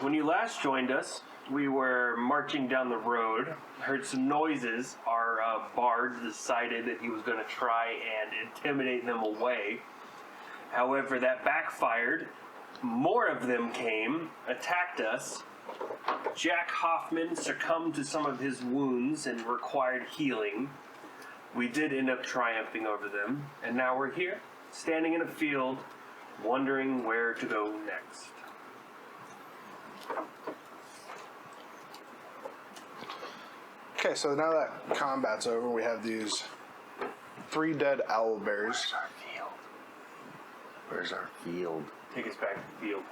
when you last joined us, we were marching down the road, heard some noises. Our bard decided that he was going to try and intimidate them away. However, that backfired. More of them came, attacked us. Jack Hoffman succumbed to some of his wounds and required healing. We did end up triumphing over them, and now we're here, standing in a field, wondering where to go next. Okay, so now that combat's over, we have these 3 dead owl bears. Where's our field? Take us back to the field.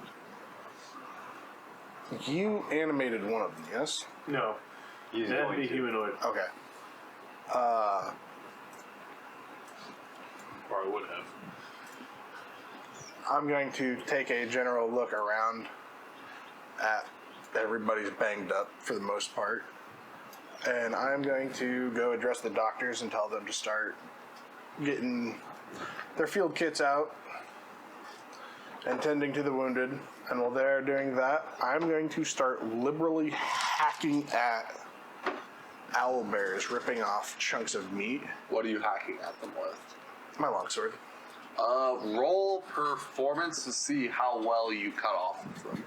You animated one of them, yes? No. That'd be humanoid. Okay. Or I would have. I'm going to take a general look around at everybody's banged up for the most part. And I'm going to go address the doctors and tell them to start getting their field kits out and tending to the wounded. And while they're doing that, I'm going to start liberally hacking at owl bears, ripping off chunks of meat. What are you hacking at them with? My longsword. Roll performance to see how well you cut off of them.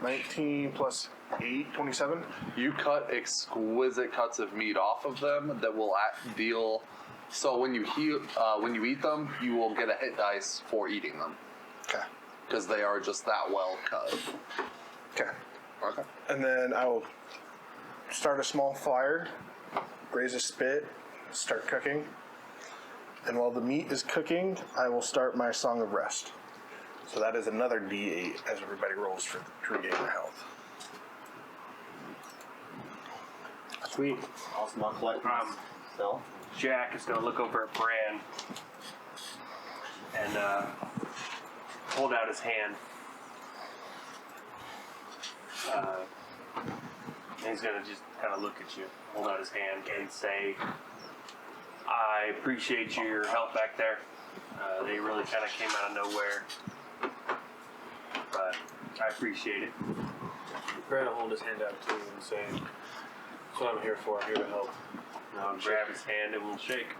19 plus 8, 27. You cut exquisite cuts of meat off of them that will deal. So when you eat them, you will get a hit dice for eating them. Okay. Because they are just that well cut. Okay. Okay. And then I will start a small fire, raise a spit, start cooking. And while the meat is cooking, I will start my Song of Rest. So that is another D8 as everybody rolls for regain their health. Sweet. Also not collecting myself. Jack is going to look over at Bran and hold out his hand. And he's going to just kind of look at you, hold out his hand, and say, I appreciate your help back there. They really kind of came out of nowhere. But I appreciate it. Bran will hold his hand out to him and say, that's what I'm here for. I'm here to help. And I'll grab his hand and we'll shake.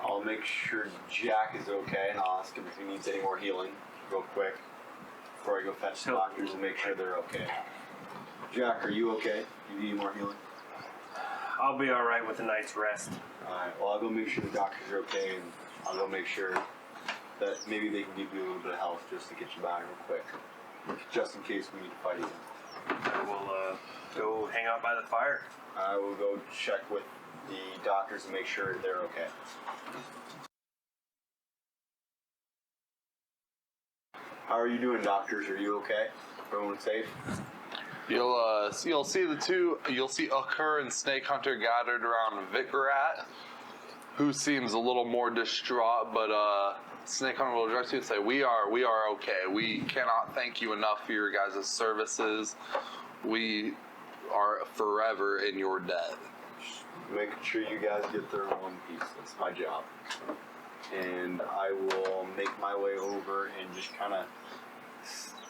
I'll make sure Jack is okay, and I'll ask him if he needs any more healing real quick before I go fetch the doctors and make sure they're okay. Jack, are you okay? You need any more healing? I'll be alright with a night's rest. Alright, well, I'll go make sure the doctors are okay, and I'll go make sure that maybe they can give you a little bit of health just to get you by real quick. Just in case we need to fight again. I will go hang out by the fire. I will go check with the doctors and make sure they're okay. How are you doing, doctors? Are you okay? Everyone safe? You'll see the two. You'll see Ucker and Snake Hunter gathered around Vikrat, who seems a little more distraught. But Snake Hunter will address you and say, "We are okay. We cannot thank you enough for your guys' services. We are forever in your debt." Making sure you guys get there in one piece. That's my job. And I will make my way over and just kind of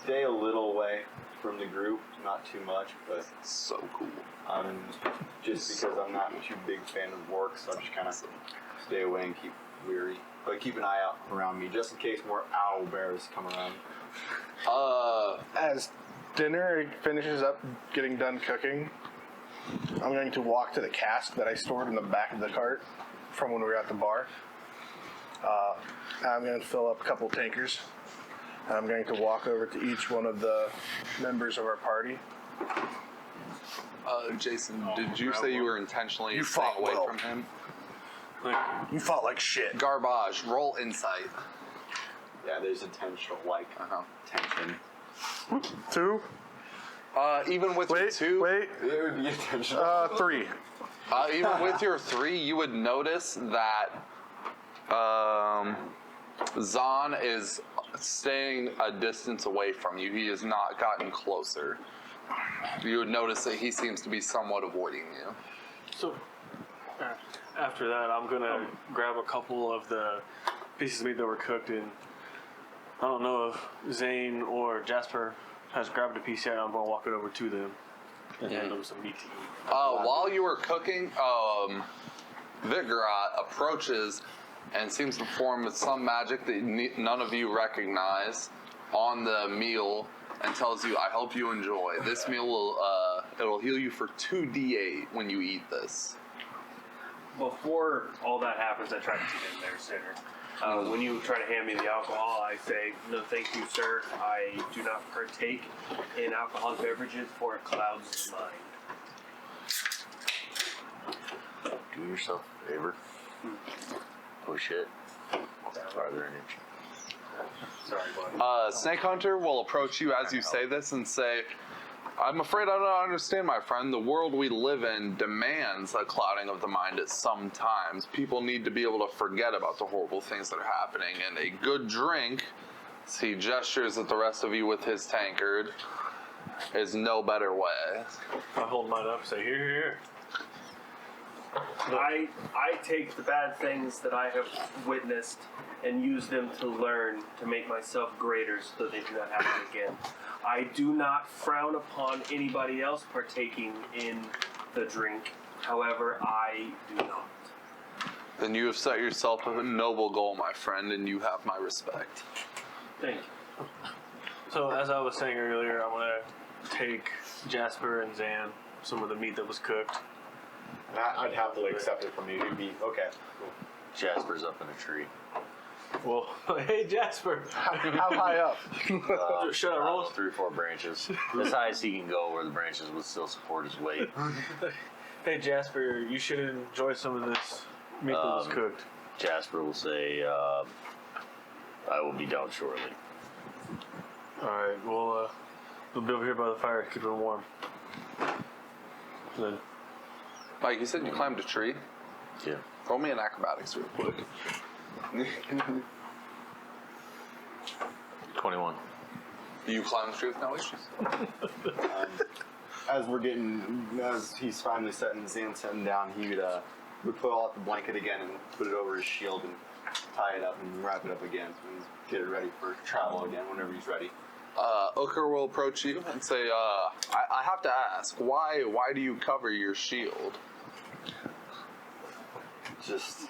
stay a little away from the group. Not too much, but So cool. Just because I'm not too big fan of work, so I'm just kind of stay away and keep weary. But keep an eye out around me, just in case more owl bears come around. As dinner finishes up getting done cooking, I'm going to walk to the cask that I stored in the back of the cart from when we were at the bar. I'm going to fill up a couple tankers, and I'm going to walk over to each one of the members of our party. Jason, did you say you were intentionally You staying fought away well. from him? You fought like shit. Garbage. Roll insight. Yeah, there's intentional, tension. 2? Even with your 2, Wait. It would be intentional. 3. even with your 3, you would notice that Zahn is staying a distance away from you. He has not gotten closer. You would notice that he seems to be somewhat avoiding you. So, after that, I'm going to grab a couple of the pieces of meat that were cooked and don't know if Zane or Jasper has grabbed a piece yet. I'm going to walk it over to them and hand them some meat to eat. While you were cooking, Viggorat approaches and seems to perform some magic that none of you recognize on the meal and tells you, I hope you enjoy. This meal will it'll heal you for 2d8 when you eat this. Before all that happens, I try to get in there sooner. When you try to hand me the alcohol, I say, no thank you, sir. I do not partake in alcoholic beverages for it clouds the mind. Do yourself a favor. Push it farther an inch. Sorry, buddy. Snake Hunter will approach you as you say this and say, I'm afraid I don't understand, my friend. The world we live in demands a clouding of the mind at some times. People need to be able to forget about the horrible things that are happening, and a good drink, as he gestures at the rest of you with his tankard, is no better way. I hold mine up and say, here, here. I take the bad things that I have witnessed and use them to learn to make myself greater so that they do not happen again. I do not frown upon anybody else partaking in the drink. However, I do not. Then you have set yourself a noble goal, my friend, and you have my respect. Thank you. So, as I was saying earlier, I'm going to take Jasper and Zan some of the meat that was cooked. And I'd happily accept it from you. You'd be okay. Cool. Jasper's up in a tree. Well, hey, Jasper. How high up? Should I roll? 3 or 4 branches. As high as he can go where the branches would still support his weight. Hey, Jasper, you should enjoy some of this meat that was cooked. Jasper will say, I will be down shortly. All right, we'll be over here by the fire, keep it warm. Then, Mike, you said you climbed a tree? Yeah. Roll me an acrobatics real quick. 21. You climb the tree with no issues. As he's finally setting down, he would pull out the blanket again and put it over his shield and tie it up and wrap it up again and get it ready for travel again whenever he's ready. Ooker will approach you and say, I have to ask, why do you cover your shield? Just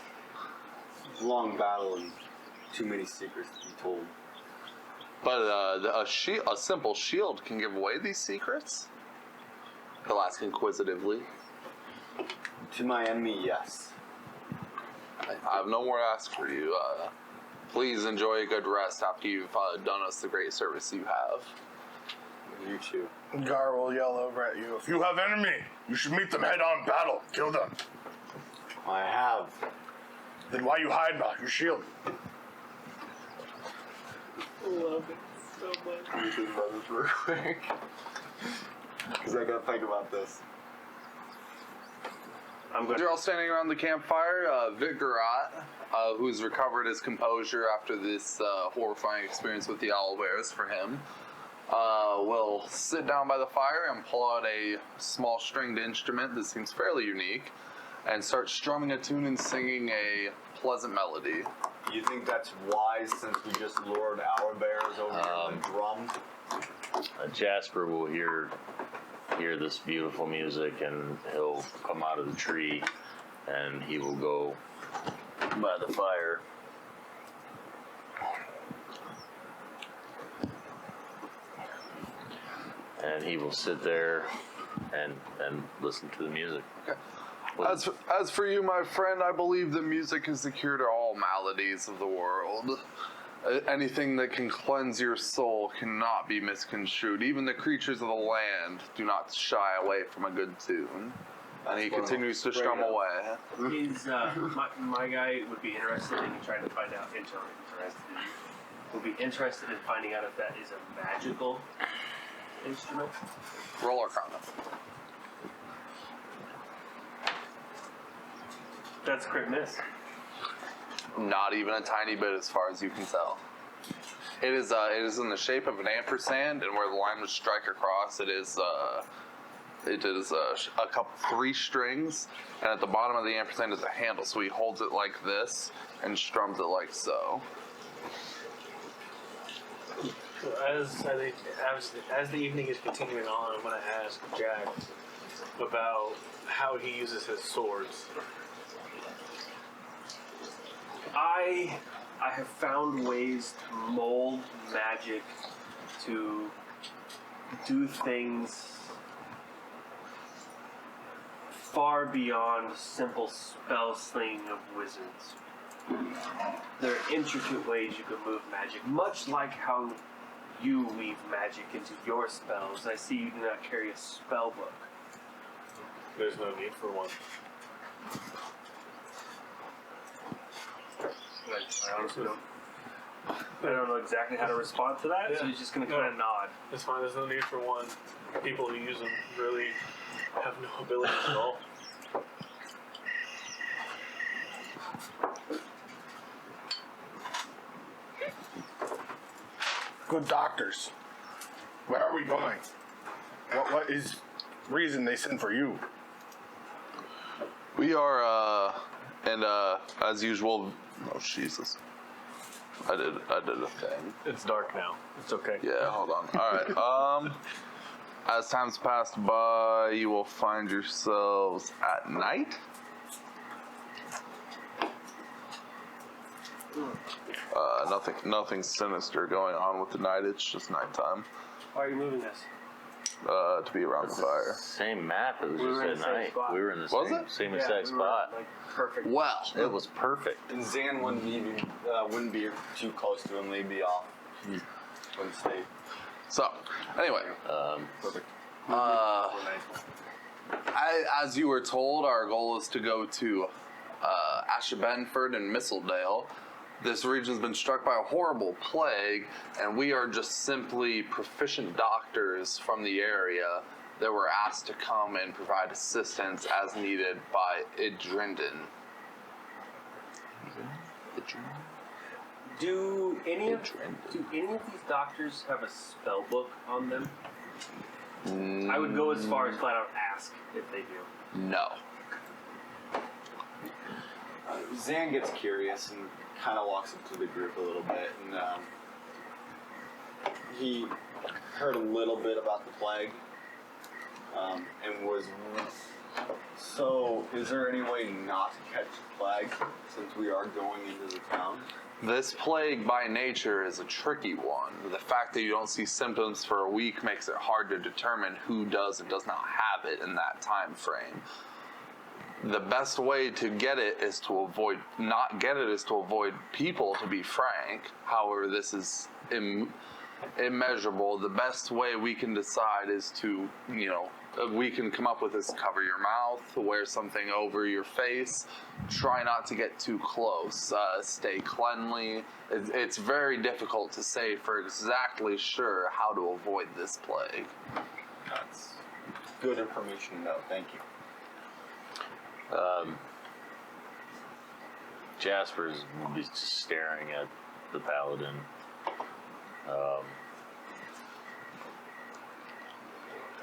long battle and too many secrets to be told. But a simple shield can give away these secrets? He'll ask inquisitively. To my enemy, yes. I have no more to ask for you. Please enjoy a good rest after you've done us the great service you have. You too. Gar will yell over at you. If you have enemy, you should meet them head-on battle. Kill them. I have. Then why you hide behind your shield? Love it so much. Let me think about this real quick. Because I gotta think about this. I'm going You're all standing around the campfire. Viggorat, who's recovered his composure after this horrifying experience with the owlbears for him, will sit down by the fire and pull out a small stringed instrument that seems fairly unique and start strumming a tune and singing a pleasant melody. You think that's wise since we just lured owlbears over here with a drum? Jasper will hear this beautiful music and he'll come out of the tree and he will go by the fire. And he will sit there and listen to the music. Okay. As for you, my friend, I believe that music is the cure to all maladies of the world. Anything that can cleanse your soul cannot be misconstrued. Even the creatures of the land do not shy away from a good tune. And he continues to strum away. Is my guy would be interested in trying to find out. Would be interested in finding out if that is a magical instrument. Roll Arcana. That's crit miss. Not even a tiny bit, as far as you can tell. It is in the shape of an ampersand, and where the line would strike across, it is a couple 3 strings, and at the bottom of the ampersand is a handle. So he holds it like this and strums it like so. As I think, as the evening is continuing on, I'm going to ask Jack about how he uses his swords. I have found ways to mold magic to do things far beyond simple spell slinging of wizards. There are intricate ways you can move magic, much like how you weave magic into your spells. I see you do not carry a spell book. There's no need for one. I honestly don't. I don't know exactly how to respond to that, so he's just going to kind of nod. It's fine. There's no need for one. People who use them really have no ability at all. Good doctors. Where are we going? What is reason they sent for you? We are, as usual. Oh Jesus! I did a thing. It's dark now. It's okay. Yeah, hold on. All right. As time's passed by, you will find yourselves at night. Nothing sinister going on with the night. It's just nighttime. Why are you moving this? To be around the fire. Same map. It was We were in just the at same night. spot. We were in the Was same, it? same Yeah, exact we were, spot. like, perfect. Well, It was perfect. And Zan wouldn't be too close to him. They'd be off. Wouldn't stay. so anyway, Perfect. as you were told, our goal is to go to Ashabenford and Mistledale. This region's been struck by a horrible plague, and we are just simply proficient doctors from the area that were asked to come and provide assistance as needed by Idrinden. Do any of these doctors have a spell book on them? I would go as far as flat out ask if they do. No. Zan gets curious and kind of walks up to the group a little bit, and he heard a little bit about the plague, and was. So, is there any way not to catch the plague since we are going into the town? This plague by nature is a tricky one. The fact that you don't see symptoms for a week makes it hard to determine who does and does not have it in that time frame. The best way to get it is to avoid people, to be frank. However, this is immeasurable. The best way we can decide is to, we can come up with is cover your mouth, wear something over your face, try not to get too close, stay cleanly. It's very difficult to say for exactly sure how to avoid this plague. That's good information to know. Thank you. Jasper's just staring at the paladin.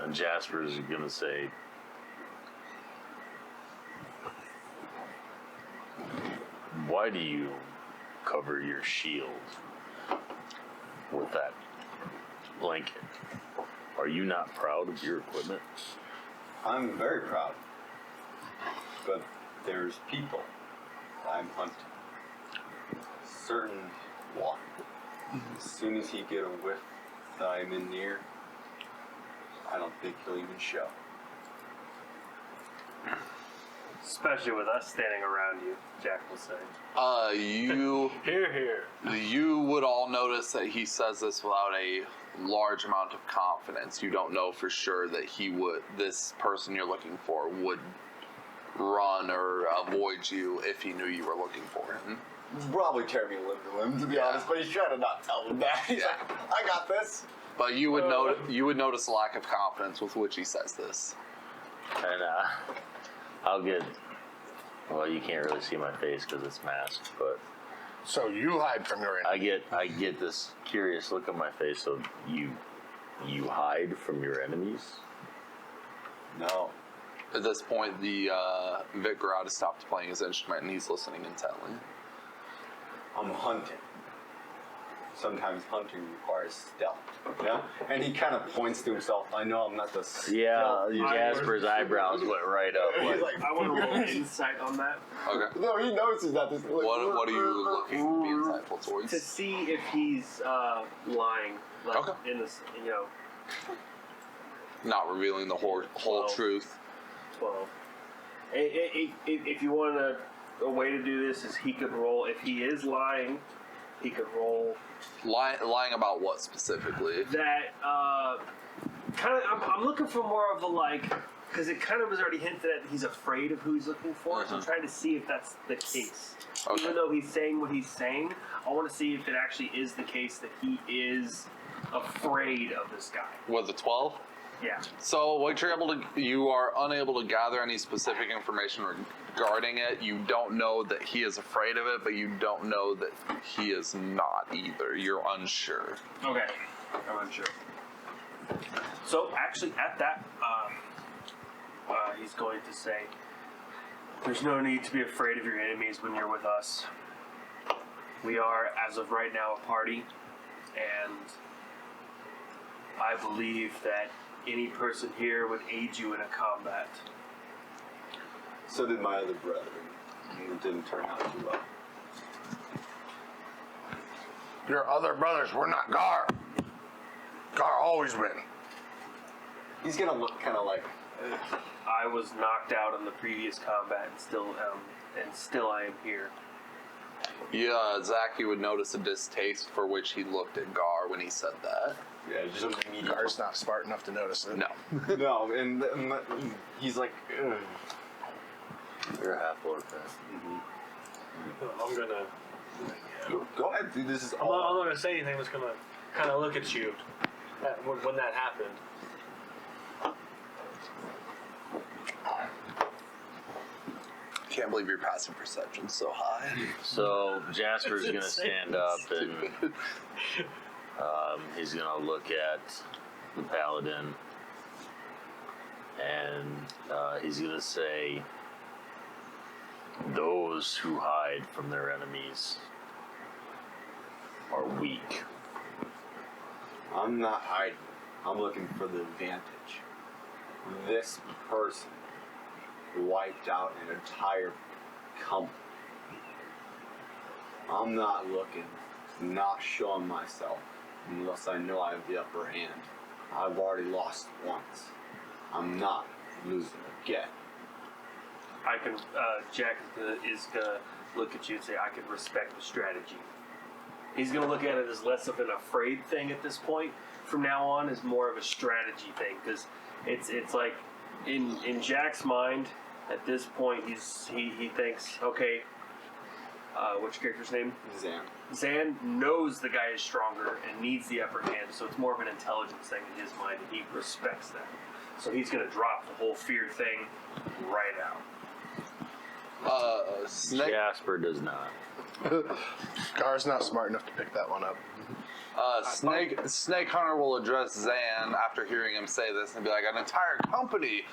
And Jasper's gonna say, "Why do you cover your shield with that blanket? Are you not proud of your equipment?" I'm very proud. But there's people I'm hunting. Certain one. As soon as he get a whiff that I'm in near, I don't think he'll even show. Especially with us standing around you, Jack will say. Here. You would all notice that he says this without a large amount of confidence. You don't know for sure that this person you're looking for would run or avoid you if he knew you were looking for him. Probably tear me limb to limb, to be honest, but he's trying to not tell them that. He's like, I got this. But you would notice a lack of confidence with which he says this. And I'll get. Well, you can't really see my face because it's masked, but So you hide from your enemy. I get this curious look on my face. So you hide from your enemies? No. At this point, the Vicarad has stopped playing his instrument and he's listening intently. I'm hunting. sometimes hunting requires stealth. Yeah, and he kind of points to himself. I know I'm not the Yeah, stealth- Jasper's eyebrows went right up. He's like, I want to roll insight on that Okay. No, he knows he's not this. What are you looking to be insightful to towards? see if he's lying. Like, Okay. in this, you know, Not revealing the whole Well. truth. 12. If you want a way to do this, is he could roll. If he is lying, he could roll Lying about what specifically? that. Kind of. I'm looking for more of the like, because it kind of was already hinted at he's afraid of who he's looking for. So I'm trying to see if that's the case. Okay. Even though he's saying what he's saying, I want to see if it actually is the case that he is afraid of this guy. With the 12? Yeah. So what you are unable to gather any specific information regarding it. You don't know that he is afraid of it, but you don't know that he is not either. You're unsure. Okay. I'm unsure. So actually, at that, he's going to say, "There's no need to be afraid of your enemies when you're with us. We are, as of right now, a party, and I believe that any person here would aid you in a combat." So did my other brethren. And it didn't turn out too well. Your other brothers were not Gar. Gar always win. He's gonna look kind of like. I was knocked out in the previous combat, and still I am here. Yeah, Zach, you would notice a distaste for which he looked at Gar when he said that. Yeah, just immediately. Gar's not smart enough to notice it. No. No, and he's like. Ugh. You're a half orc. I'm gonna. Go ahead, dude. This is I'm not gonna say anything. I'm just gonna kind of look at you when that happened. Can't believe your passive perception's so high. So Jasper's gonna stand up and he's gonna look at the paladin, and he's gonna say, "Those who hide from their enemies are weak." I'm not hiding. I'm looking for the advantage. This person wiped out an entire company. I'm not looking, not showing myself unless I know I have the upper hand. I've already lost once. I'm not losing again. I can. Jack is gonna look at you and say, "I can respect the strategy." He's gonna look at it as less of an afraid thing at this point. From now on, is more of a strategy thing, because it's like in Jack's mind at this point, he thinks, okay, what's your character's name? Zan. Zan knows the guy is stronger and needs the upper hand, so it's more of an intelligence thing in his mind, and he respects that. So he's gonna drop the whole fear thing right out. Snake. Jasper does not. Gar's not smart enough to pick that one up. Snake Hunter will address Zan after hearing him say this and be like, "An entire company?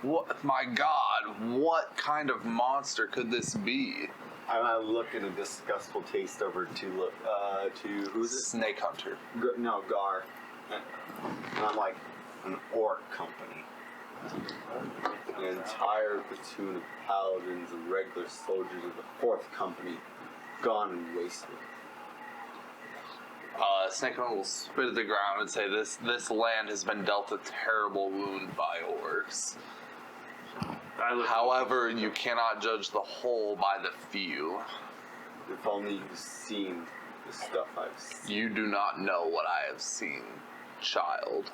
What? My God! What kind of monster could this be?" I look in a disgustful taste over to who's it? Snake Hunter. No, Gar. And I'm like, an orc company. An entire platoon of paladins and regular soldiers of the 4th company gone and wasted. Snake Hunter will spit at the ground and say, "This land has been dealt a terrible wound by orcs. However, you cannot judge the whole by the few. If only you've seen the stuff I've seen." You do not know what I have seen, child."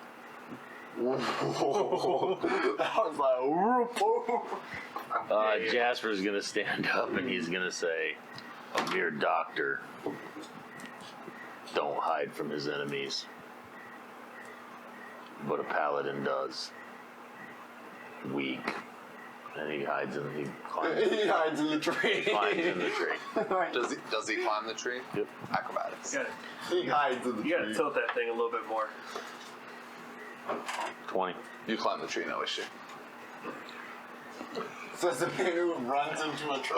That was like, Jasper's gonna stand up and he's gonna say, "A mere doctor don't hide from his enemies, but a paladin does. Weak." And he hides in he climbs, he hides in the tree. climbs in the tree. Does he climb the tree? Yep. Acrobatics. He hides in the You gotta tree. tilt that thing a little bit more. 20. You climb the tree, no issue. Says the man who runs into a tree.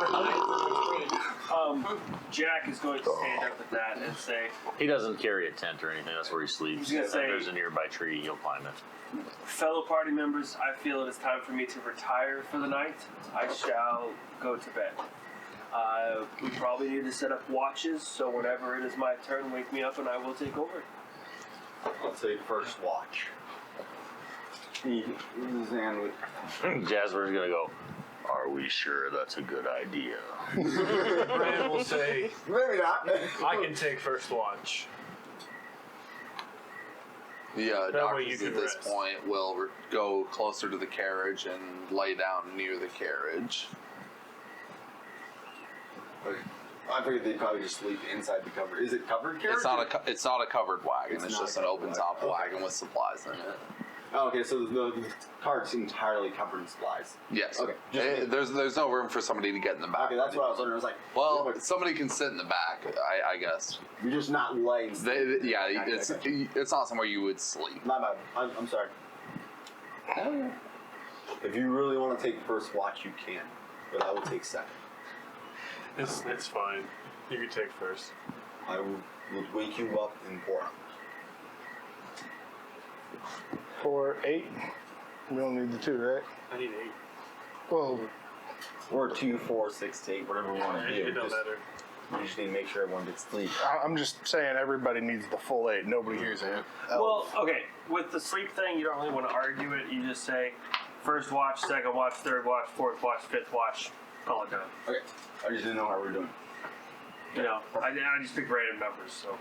Jack is going to stand up at that and say, He doesn't carry a tent or anything. That's where he sleeps. He's gonna If say- there's a nearby tree, he'll climb it. fellow party members, I feel it is time for me to retire for the night. I shall go to bed. We probably need to set up watches, so whenever it is my turn, wake me up and I will take over. I'll take first watch. His hand with Jasper's gonna go, are we sure that's a good idea? Brand will say, maybe not. I can take first watch. The That way you doctors can at this rest. point will go closer to the carriage and lay down near the carriage. I figured they'd probably just sleep inside the cover. Is it covered carriage? It's not a covered wagon. It's It's, not just a an covered open top wagon. wagon with supplies in it. Oh, okay, so the cart's entirely covered in supplies. Yes. Okay. There's no room for somebody to get in the back. Okay, that's what I was wondering. I was like, Well, somebody can sit in the back, I guess. you're just not laying. It's not somewhere you would sleep. My bad. I'm sorry. If you really want to take first watch, you can, but I will take second. It's fine. You can take first. I will wake you up in 4 hours. 4, 8. We don't need the 2, right? I need 8. Well, Or 2, 4, 6 to 8, whatever we want to do. It don't matter. You just need to make sure everyone gets sleep. I'm just saying everybody needs the full 8. Nobody hears it. Well, okay, with the sleep thing, you don't really want to argue it. You just say first watch, second watch, third watch, fourth watch, fifth watch, call it done. Okay. I just didn't know how we were doing. You know, I just pick random numbers, so.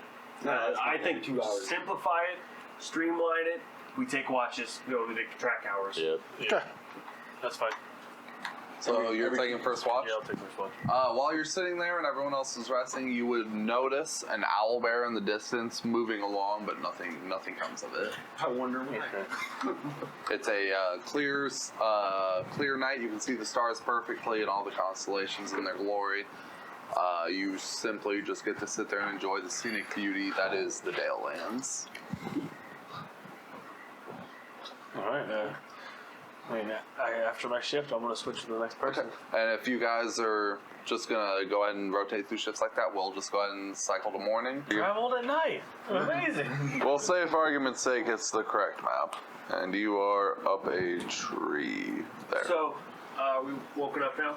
No, that's I fine. think 2 hours. simplify it, streamline it. We take watches, we only take track hours. Yep. Yeah, that's fine. So you're taking first watch? Yeah, I'll take first watch. While you're sitting there and everyone else is resting, you would notice an owl bear in the distance moving along, but nothing comes of it. I wonder why. It's a clear night. You can see the stars perfectly and all the constellations in their glory. You simply just get to sit there and enjoy the scenic beauty that is the Dale Lands. All right. After my shift, I'm going to switch to the next person. And if you guys are just gonna go ahead and rotate through shifts like that, we'll just go ahead and cycle to morning. Traveled at night. Amazing. We'll say, for argument's sake, it's the correct map, and you are up a tree there. So, we woken up now?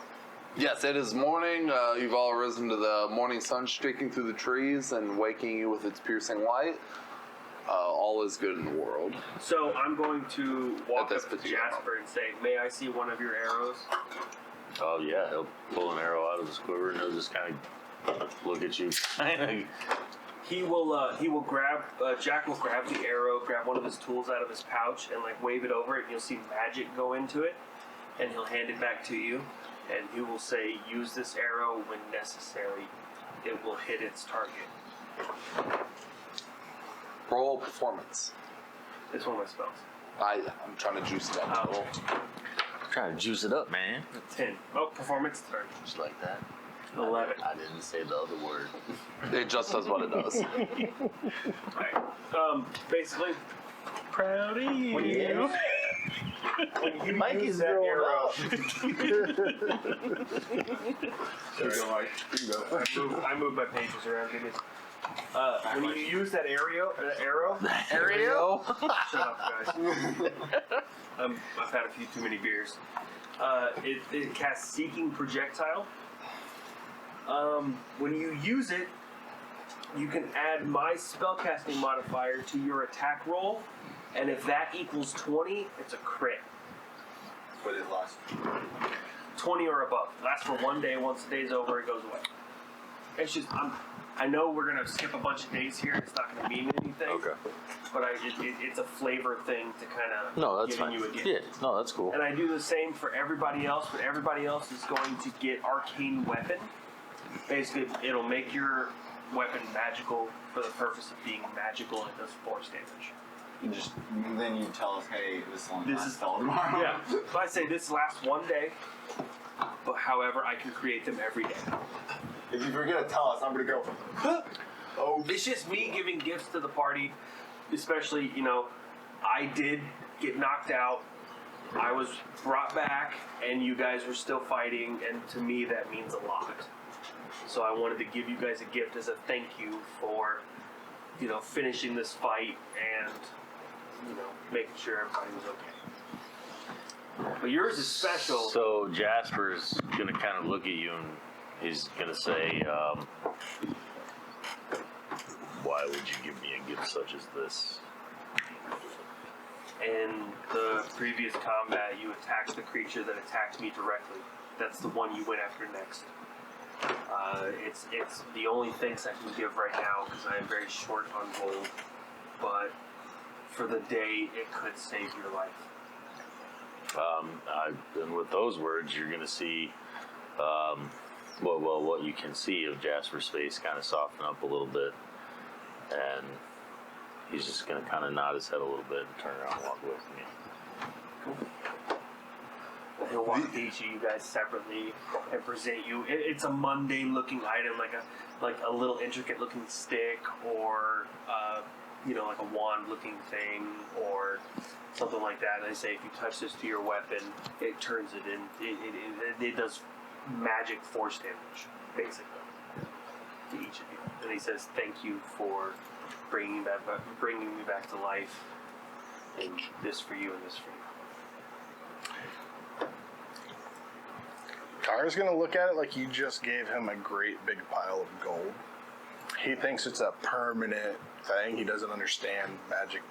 Yes, it is morning. You've all risen to the morning sun streaking through the trees and waking you with its piercing light. All is good in the world. So I'm going to walk this up to particular Jasper and say, may I see one of your arrows? Oh yeah, he'll pull an arrow out of his quiver and he'll just kind of look at you. He will grab, Jack will grab the arrow, grab one of his tools out of his pouch and like wave it over it and you'll see magic go into it and he'll hand it back to you and he will say, use this arrow when necessary. It will hit its target. Roll performance. It's one of my spells. I'm trying to juice it up. Oh, Trying to juice it up, man. 10. Oh, performance turn. Just like that. 11. I didn't say the other word. It just does what it does. Right. Basically, Proud of you. when you Mike use is that growing arrow, There you go, Mike. Here you go. I move my pages around. Give me. When you use that arrow, shut up, guys. I've had a few too many beers. It casts Seeking Projectile. When you use it, you can add my spellcasting modifier to your attack roll, and if that equals 20, it's a crit. But it lasts. 20 or above. It lasts for 1 day. Once the day's over, it goes away. It's just, I know we're going to skip a bunch of days here. It's not going to mean anything. Okay. But it's a flavor thing to kind of No, that's giving fine. you a gift. Yeah, no, that's cool. And I do the same for everybody else, but everybody else is going to get Arcane Weapon. Basically, it'll make your weapon magical for the purpose of being magical and it does force damage. Then you tell us, hey, this one This lasts is- till tomorrow. Yeah. So I say this lasts 1 day, but however, I can create them every day. If you're gonna tell us, I'm gonna go. Oh, It's just me giving gifts to the party, especially, I did get knocked out I was brought back, and you guys were still fighting, and to me that means a lot. So I wanted to give you guys a gift as a thank you for, finishing this fight and, making sure everybody was okay. But yours is special. So Jasper's gonna kind of look at you and he's gonna say, "Why would you give me a gift such as this?" In the previous combat, you attacked the creature that attacked me directly. That's the one you went after next. It's the only thanks I can give right now because I am very short on gold. But for the day, it could save your life. And with those words, you're gonna see, what you can see of Jasper's face kind of soften up a little bit, and he's just gonna kind of nod his head a little bit and turn around and walk away from you. Cool. He'll walk to each of you guys separately and present you. It's a mundane-looking item, like a little intricate-looking stick, or like a wand-looking thing, or something like that. And they say if you touch this to your weapon, it turns it in. It does magic force damage, basically, to each of you. And he says, "Thank you for bringing me back to life, and this for you and this for you." Tara's gonna look at it like you just gave him a great big pile of gold. He thinks it's a permanent thing. He doesn't understand magic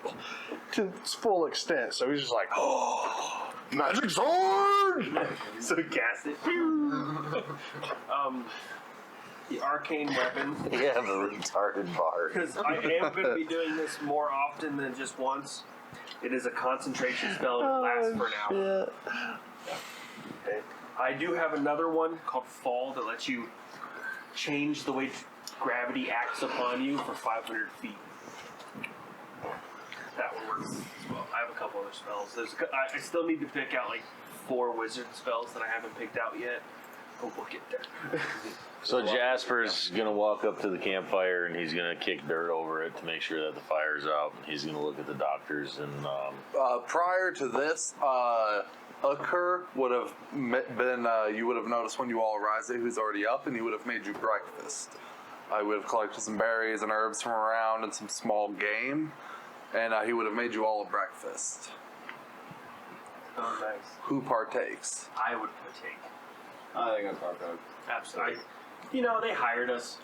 to its full extent, so he's just like, "Oh, magic sword!" So cast it. The arcane weapon. You have a retarded bard. Because I am going to be doing this more often than just once. It is a concentration spell and it lasts for an hour. Okay. I do have another one called Fall that lets you change the way gravity acts upon you for 500 feet. That one works as well. I have a couple other spells. I still need to pick out like 4 wizard spells that I haven't picked out yet. But we'll get there. So Jasper's gonna walk up to the campfire and he's gonna kick dirt over it to make sure that the fire's out. And he's gonna look at the doctors and Prior to this, occur would have been, you would have noticed when you all arrived that he was already up and he would have made you breakfast. I would have collected some berries and herbs from around and some small game, and he would have made you all a breakfast. Oh, nice. Who partakes? I would partake. I think that's our code. Absolutely. They hired us.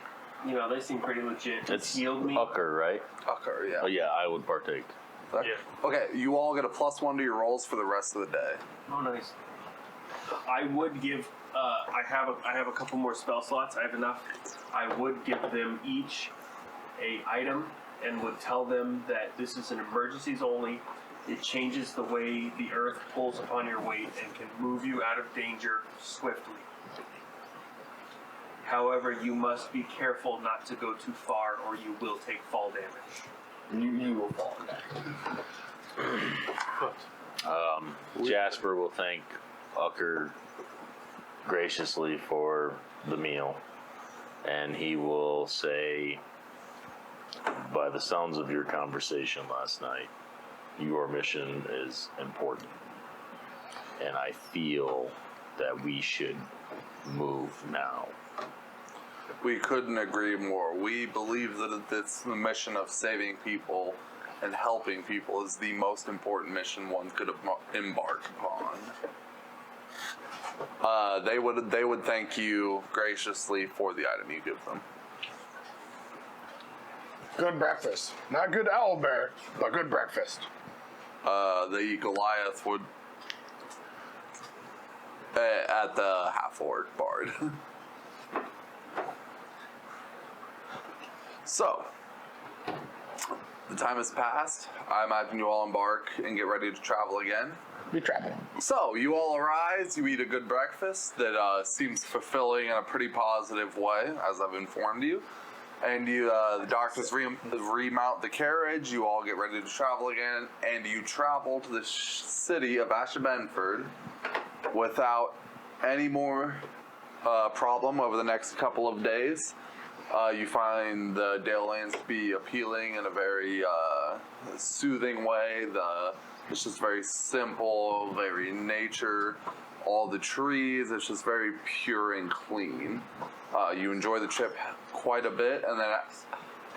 They seem pretty legit. it's Healed me. Ucker, right? Occur, yeah. Oh yeah, I would partake. Yeah. Okay, you all get a +1 to your rolls for the rest of the day. Oh, nice. I would give. I have a couple more spell slots. I have enough. I would give them each a item and would tell them that this is an emergencies only. It changes the way the earth pulls upon your weight and can move you out of danger swiftly. However, you must be careful not to go too far or you will take fall damage. You will fall down. Jasper will thank Ucker graciously for the meal, and he will say, by the sounds of your conversation last night, your mission is important, and I feel that we should move now. We couldn't agree more. We believe that it's the mission of saving people and helping people is the most important mission one could embark upon. They would thank you graciously for the item you give them. Good breakfast. Not good owlbear, but good breakfast. The Goliath would at the half-orc bard. So, the time has passed. I imagine you all embark and get ready to travel again. Be traveling. So, you all arise, you eat a good breakfast that seems fulfilling in a pretty positive way, as I've informed you. And the doctors remount the carriage, you all get ready to travel again, and you travel to the city of Ashabenford without any more problem over the next couple of days. You find the Dale lanes to be appealing in a very soothing way. The It's just very simple, very nature. All the trees, it's just very pure and clean. You enjoy the trip quite a bit, and then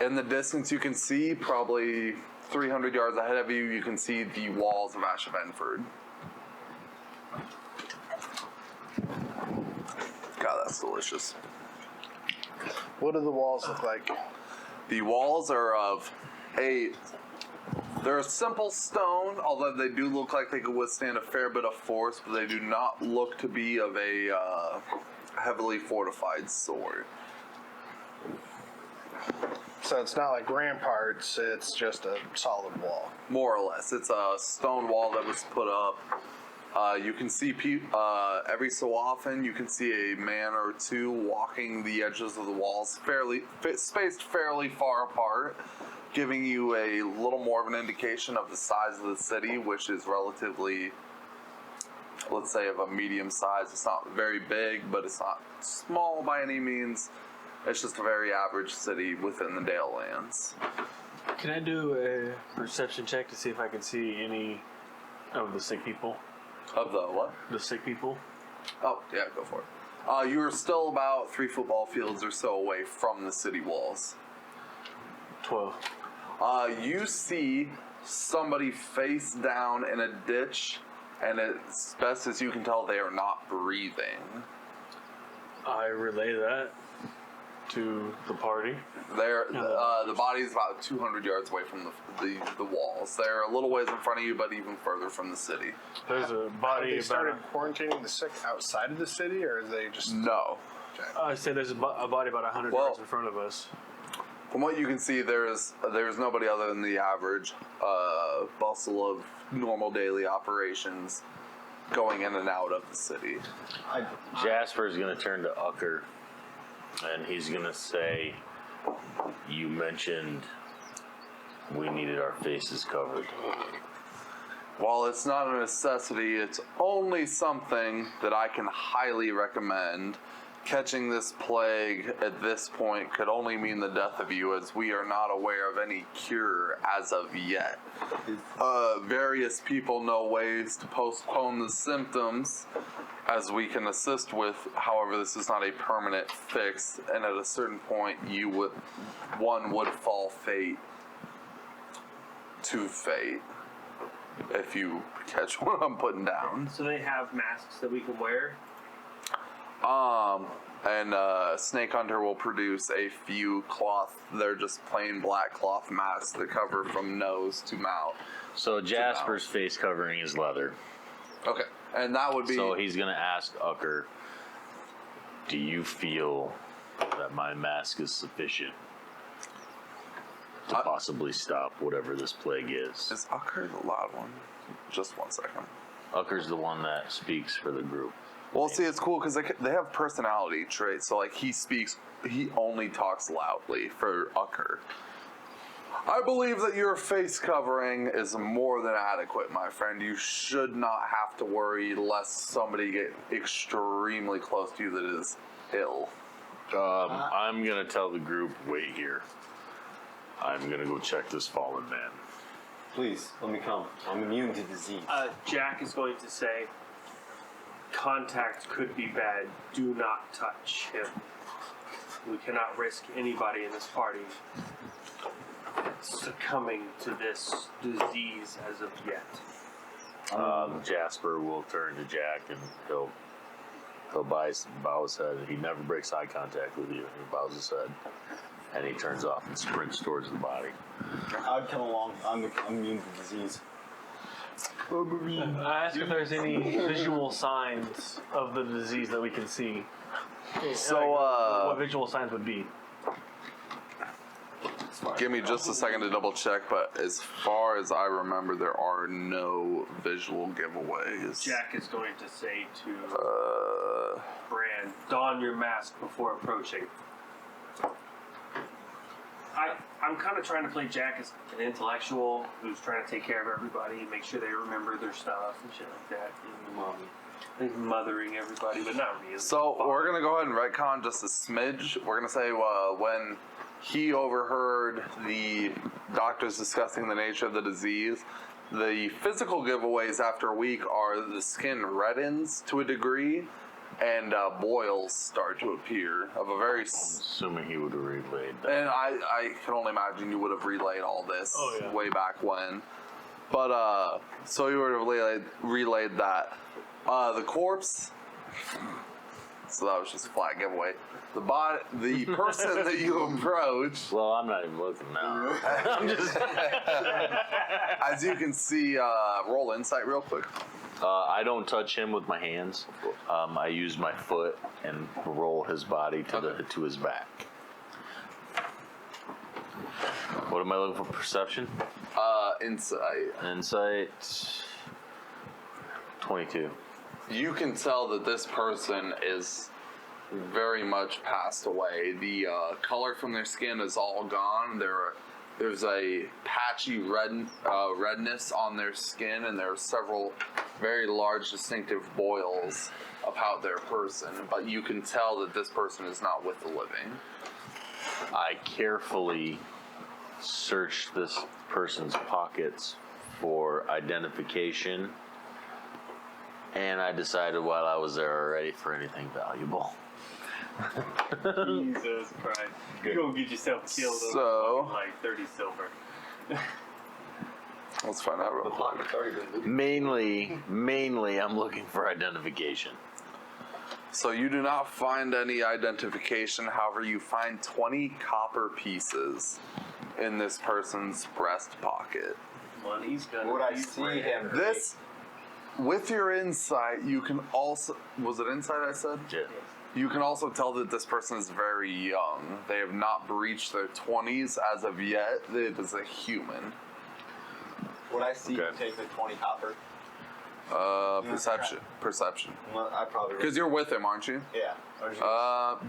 in the distance you can see, probably 300 yards ahead of you, you can see the walls of Ashvenford. God, that's delicious. What do the walls look like? The walls are of they're a simple stone, although they do look like they could withstand a fair bit of force, but they do not look to be of a heavily fortified sort. So it's not like ramparts, it's just a solid wall. More or less. It's a stone wall that was put up. You can see every so often, you can see a man or two walking the edges of the walls, spaced fairly far apart, giving you a little more of an indication of the size of the city, which is relatively, let's say, of a medium size. It's not very big, but it's not small by any means. It's just a very average city within the Dale Lands. Can I do a perception check to see if I can see any of the sick people? Of the what? The sick people? Oh, yeah, go for it. You are still about 3 football fields or so away from the city walls. 12. You see somebody face down in a ditch, and as best as you can tell, they are not breathing. I relay that to the party. The body is about 200 yards away from the walls. They're a little ways in front of you, but even further from the city. There's a Have body they about started quarantining the sick outside of the city, or are they just... No. I say there's a body about 100 Well- yards in front of us. From what you can see, there's nobody other than the average bustle of normal daily operations going in and out of the city. Jasper's going to turn to Ucker, and he's going to say, you mentioned we needed our faces covered. While it's not a necessity, it's only something that I can highly recommend. Catching this plague at this point could only mean the death of you, as we are not aware of any cure as of yet. Various people know ways to postpone the symptoms, as we can assist with. However, this is not a permanent fix, and at a certain point, one would fall fate to fate. If you catch what I'm putting down. So they have masks that we can wear. And Snake Hunter will produce a few cloth. They're just plain black cloth masks that cover from nose to mouth. So Jasper's face covering is leather. Okay, and that would be. So he's going to ask Ucker, do you feel that my mask is sufficient to possibly stop whatever this plague is? Is Ucker the loud one? Just 1 second. Ucker's the one that speaks for the group. Well, see, it's cool because they have personality traits. So, like, he only talks loudly for Ucker. I believe that your face covering is more than adequate, my friend. You should not have to worry lest somebody get extremely close to you that is ill. I'm going to tell the group, wait here. I'm going to go check this fallen man. Please, let me come. I'm immune to disease. Jack is going to say, contact could be bad. Do not touch him. We cannot risk anybody in this party succumbing to this disease as of yet. Jasper will turn to Jack and he'll bow his head. He never breaks eye contact with you. He bows his head and he turns off and sprints towards the body. I'd come along. I'm immune to disease. I ask if there's any visual signs of the disease that we can see. So, what visual signs would be? Give me just a second to double check, but as far as I remember, there are no visual giveaways. Jack is going to say to Bran, don your mask before approaching. I'm kind of trying to play Jack as an intellectual who's trying to take care of everybody and make sure they remember their stuff and shit like that. And he's mothering everybody, but not really. So we're gonna go ahead and retcon just a smidge. We're gonna say when he overheard the doctors discussing the nature of the disease, The physical giveaways after a week are the skin reddens to a degree, and boils start to appear of a very. Assuming he would have relayed that. And I can only imagine you would have relayed all this way back when. But so you would have relayed that. The corpse. So that was just a flat giveaway. The person that you approach. Well, I'm not even looking now. I'm just. As you can see, roll insight real quick. I don't touch him with my hands. I use my foot and roll his body to his back. What am I looking for? Perception? Insight. Insight. 22. You can tell that this person is very much passed away. The color from their skin is all gone. There's a patchy redness on their skin, and there are several very large distinctive boils about their person. But you can tell that this person is not with the living. I carefully search this person's pockets for identification, and I decided while I was there already for anything valuable. Jesus Christ. You're going to get yourself killed So- over like 30 silver. Let's find out real The quick. pocket's already been looted. Mainly, I'm looking for identification. So you do not find any identification. However, you find 20 copper pieces in this person's breast pocket. Money's gonna Would I be see rare. him? This, with your insight, you can also. Was it insight I said? Yeah. You can also tell that this person is very young. They have not breached their 20s as of yet. It is a human. Would I see him Okay. take the 20 copper? Perception. Perception. Well, I probably would. Because you're with him, aren't you? Yeah. Or is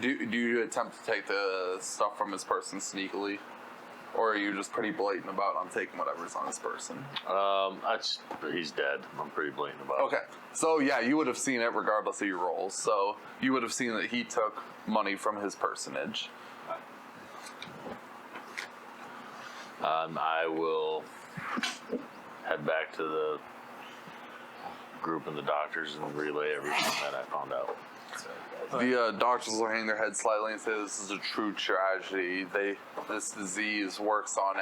he- Do you attempt to take the stuff from his person sneakily? Or are you just pretty blatant about I'm taking whatever's on his person? He's dead. I'm pretty blatant about it. Okay. So yeah, you would have seen it regardless of your rolls. So you would have seen that he took money from his personage. I will head back to the group and the doctors and relay everything that I found out. The doctors will hang their heads slightly and say this is a true tragedy. This disease works on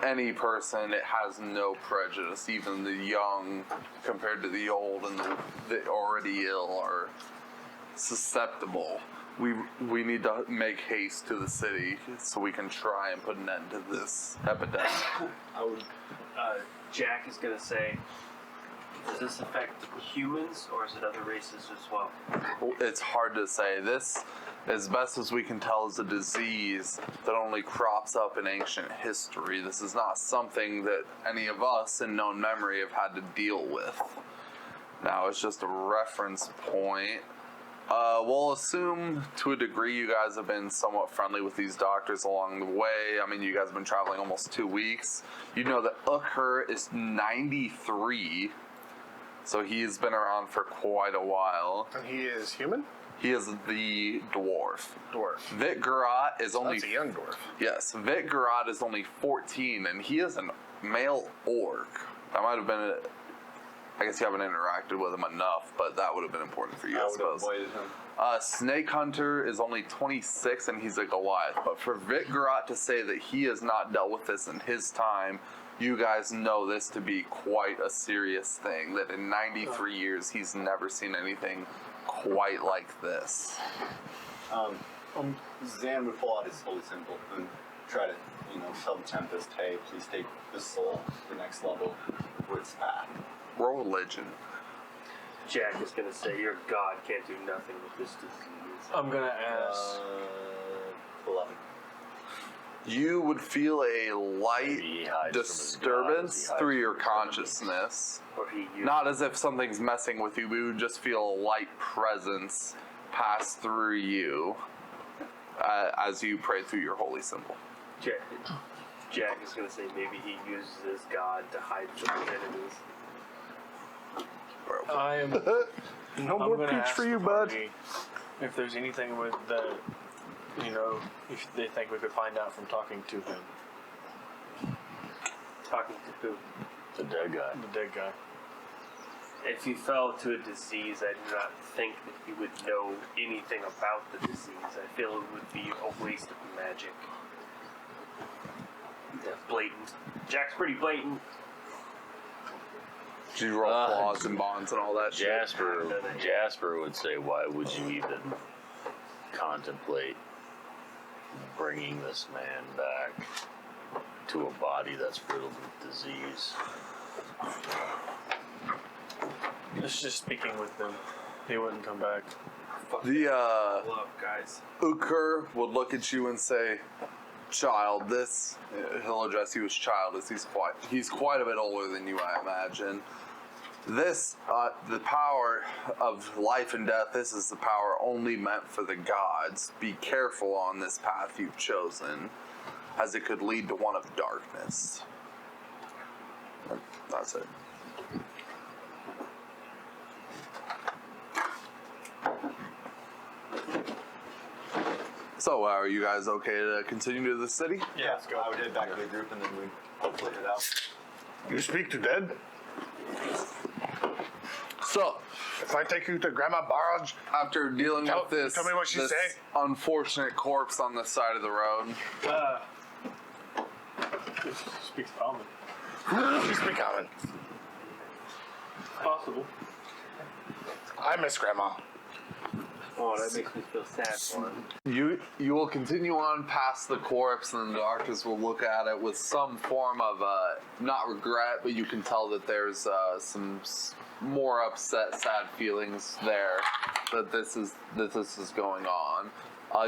any person. It has no prejudice. Even the young compared to the old and the already ill are susceptible. We need to make haste to the city so we can try and put an end to this epidemic. I would, Jack is going to say, does this affect humans or is it other races as well? It's hard to say. This, as best as we can tell, is a disease that only crops up in ancient history. This is not something that any of us in known memory have had to deal with. Now, it's just a reference point. We'll assume to a degree you guys have been somewhat friendly with these doctors along the way. I mean, you guys have been traveling almost 2 weeks. You know that Ucker is 93, so he's been around for quite a while. And he is human? He is the dwarf. Dwarf. Vitgarat is only... That's a young dwarf. Yes, Vitgarat is only 14, and he is a male orc. That might have been... I guess you haven't interacted with him enough, but that would have been important for you, I I would have suppose. avoided him. Snake Hunter is only 26, and he's a Goliath. But for Vitgarat to say that he has not dealt with this in his time, you guys know this to be quite a serious thing. That in 93 years, he's never seen anything quite like this. Zan would pull out his holy symbol and try to, tell the Tempest, hey, please take this soul to the next level for its path. Roll religion. Jack is going to say, your god can't do nothing with this disease. I'm gonna ask. 11. You would feel a light Maybe he hides from his disturbance God as he through hides your from his consciousness. Or he used Not as if something's messing with you, but you would just feel a light presence pass through you as you pray through your holy symbol. Jack is going to say maybe he uses his god to hide from his enemies. I am. No I'm more gonna peach ask for you, the bud. party if there's anything with that, if they think we could find out from talking to him. Talking to who? The dead guy. The dead guy. If he fell to a disease, I do not think that he would know anything about the disease. I feel it would be a waste of magic. That's blatant. Jack's pretty blatant. Did you roll claws and bonds and all that shit? Jasper would say, why would you even contemplate bringing this man back to a body that's riddled with disease? It's just speaking with them. He wouldn't come back. The Love, guys. Ukur would look at you and say, child, this, he'll address you as child, as he's quite a bit older than you, I imagine. This, the power of life and death, this is the power only meant for the gods. Be careful on this path you've chosen, as it could lead to one of darkness. That's it. So, are you guys okay to continue to the city? Yeah, let's go. I would head back to the group and then we hopefully head out. You speak to dead? So, If I take you to Grandma Barrage, after dealing Tell- with this, tell me what she this say. unfortunate corpse on the side of the road, Speaks common. you speak common. Possible. I miss Grandma. Oh, that makes me feel sad for him. you will continue on past the corpse, and the doctors will look at it with some form of not regret, but you can tell that there's some more upset, sad feelings there that this is going on.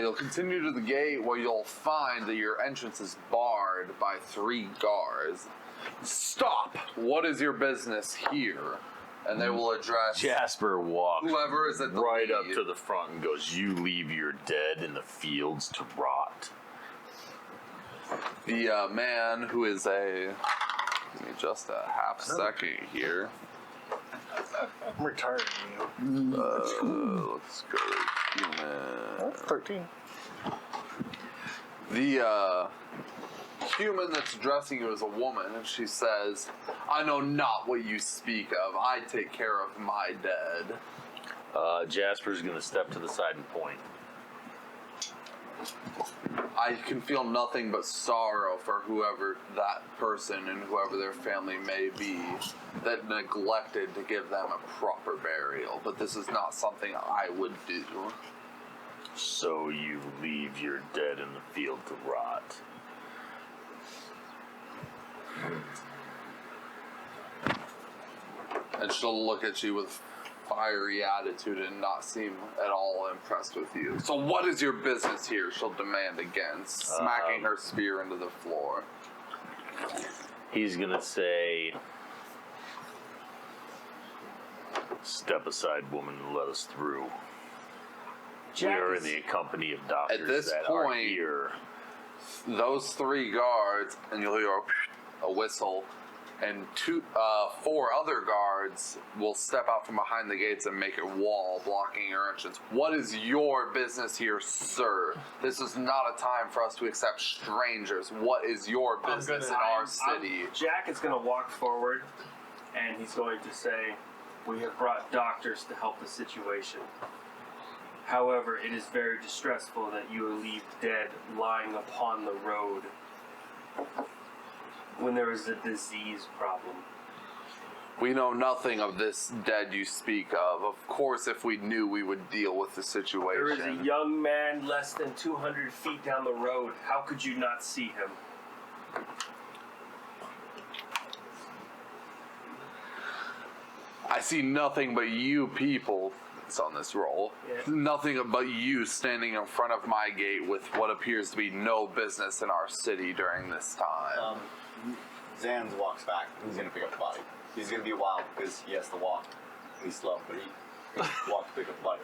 You'll continue to the gate where you'll find that your entrance is barred by 3 guards. Stop! What is your business here? And they will address Jasper walks whoever is at the right lead. up to the front and goes, you leave your dead in the fields to rot. The man who is give me just a half second here. I'm retiring you. Let's go to human. 13. The human that's addressing you is a woman, and she says, I know not what you speak of. I take care of my dead. Jasper's going to step to the side and point. I can feel nothing but sorrow for whoever that person and whoever their family may be that neglected to give them a proper burial. But this is not something I would do. So you leave your dead in the field to rot. And she'll look at you with fiery attitude and not seem at all impressed with you. So what is your business here? She'll demand again, smacking her spear into the floor. He's going to say, step aside, woman, and let us through. We are in the company of doctors this that are point- here. Those 3 guards, and you'll hear a whistle, and 4 other guards will step out from behind the gates and make a wall blocking your entrance. What is your business here, sir? This is not a time for us to accept strangers. What is your business in our city? Jack is going to walk forward, and he's going to say, we have brought doctors to help the situation. However, it is very distressful that you leave dead lying upon the road when there is a disease problem. We know nothing of this dead you speak of. Of course, if we knew, we would deal with the situation. There is a young man less than 200 feet down the road. How could you not see him? I see nothing but you people. It's on this roll. Yeah. Nothing but you standing in front of my gate with what appears to be no business in our city during this time. Zans walks back. He's gonna pick up the body. He's gonna be wild because he has to walk. He's slow, but he walks to pick up the body.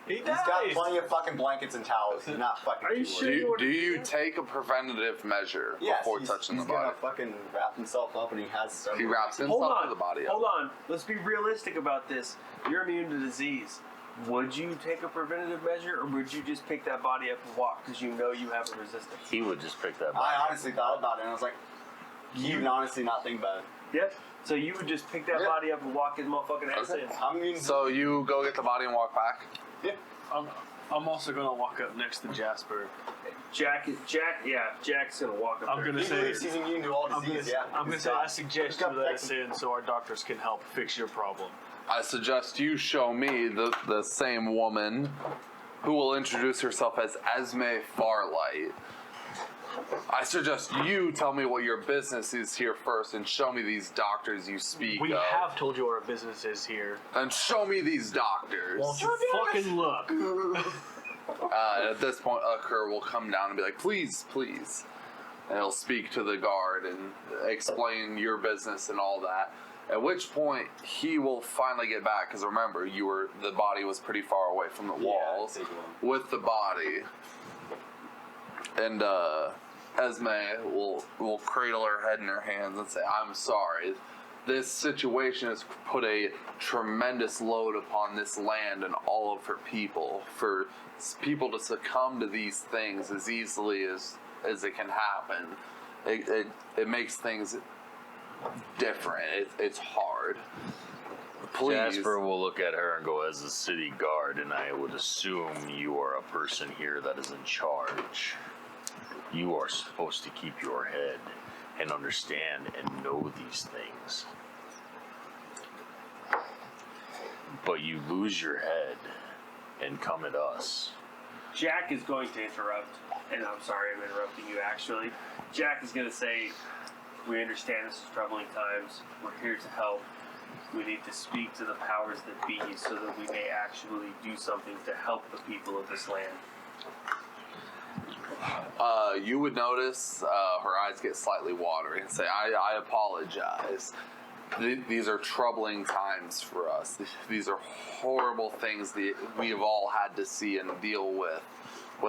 He He's got plenty of fucking blankets and towels. He's not fucking. Are you too sure worried. Do you take a preventative measure Yes, before he's touching the gonna body? fucking wrap himself up, and he has some. He wraps Hold himself on. to the body Hold up. on. Let's be realistic about this. You're immune to disease. Would you take a preventative measure, or would you just pick that body up and walk because you know you have a resistance? He would just pick that I honestly thought about it, and I was like, you would honestly not think about it. Yep. So you would just pick that body up and walk his motherfucking ass in. I'm going to. So you go get the body and walk back. Yeah. I'm also gonna walk up next to Jasper. Jack's gonna walk up I'm there. gonna say, He's immune to all disease. I'm gonna say, I suggest you let us in so our doctors can help fix your problem. I suggest you show me the same woman who will introduce herself as Esme Farlight. I suggest you tell me what your business is here first and show me these doctors you speak We of. have told you our business is here. And show me these doctors. Won't you fucking look? At this point, Ucker will come down and be like, please, please. And he'll speak to the guard and explain your business and all that. At which point, he will finally get back, because remember, the body was pretty far away from the walls with the body. And Esme will cradle her head in her hands and say, I'm sorry. This situation has put a tremendous load upon this land and all of her people. For people to succumb to these things as easily as it can happen, it makes things different. It's hard. Please. Jasper will look at her and go, as a city guard, and I would assume you are a person here that is in charge. You are supposed to keep your head and understand and know these things. But you lose your head and come at us. Jack is going to interrupt, and I'm sorry I'm interrupting you actually. Jack is going to say, we understand this is troubling times. We're here to help. We need to speak to the powers that be so that we may actually do something to help the people of this land. You would notice her eyes get slightly watery and say, I apologize. These are troubling times for us. These are horrible things that we have all had to see and deal with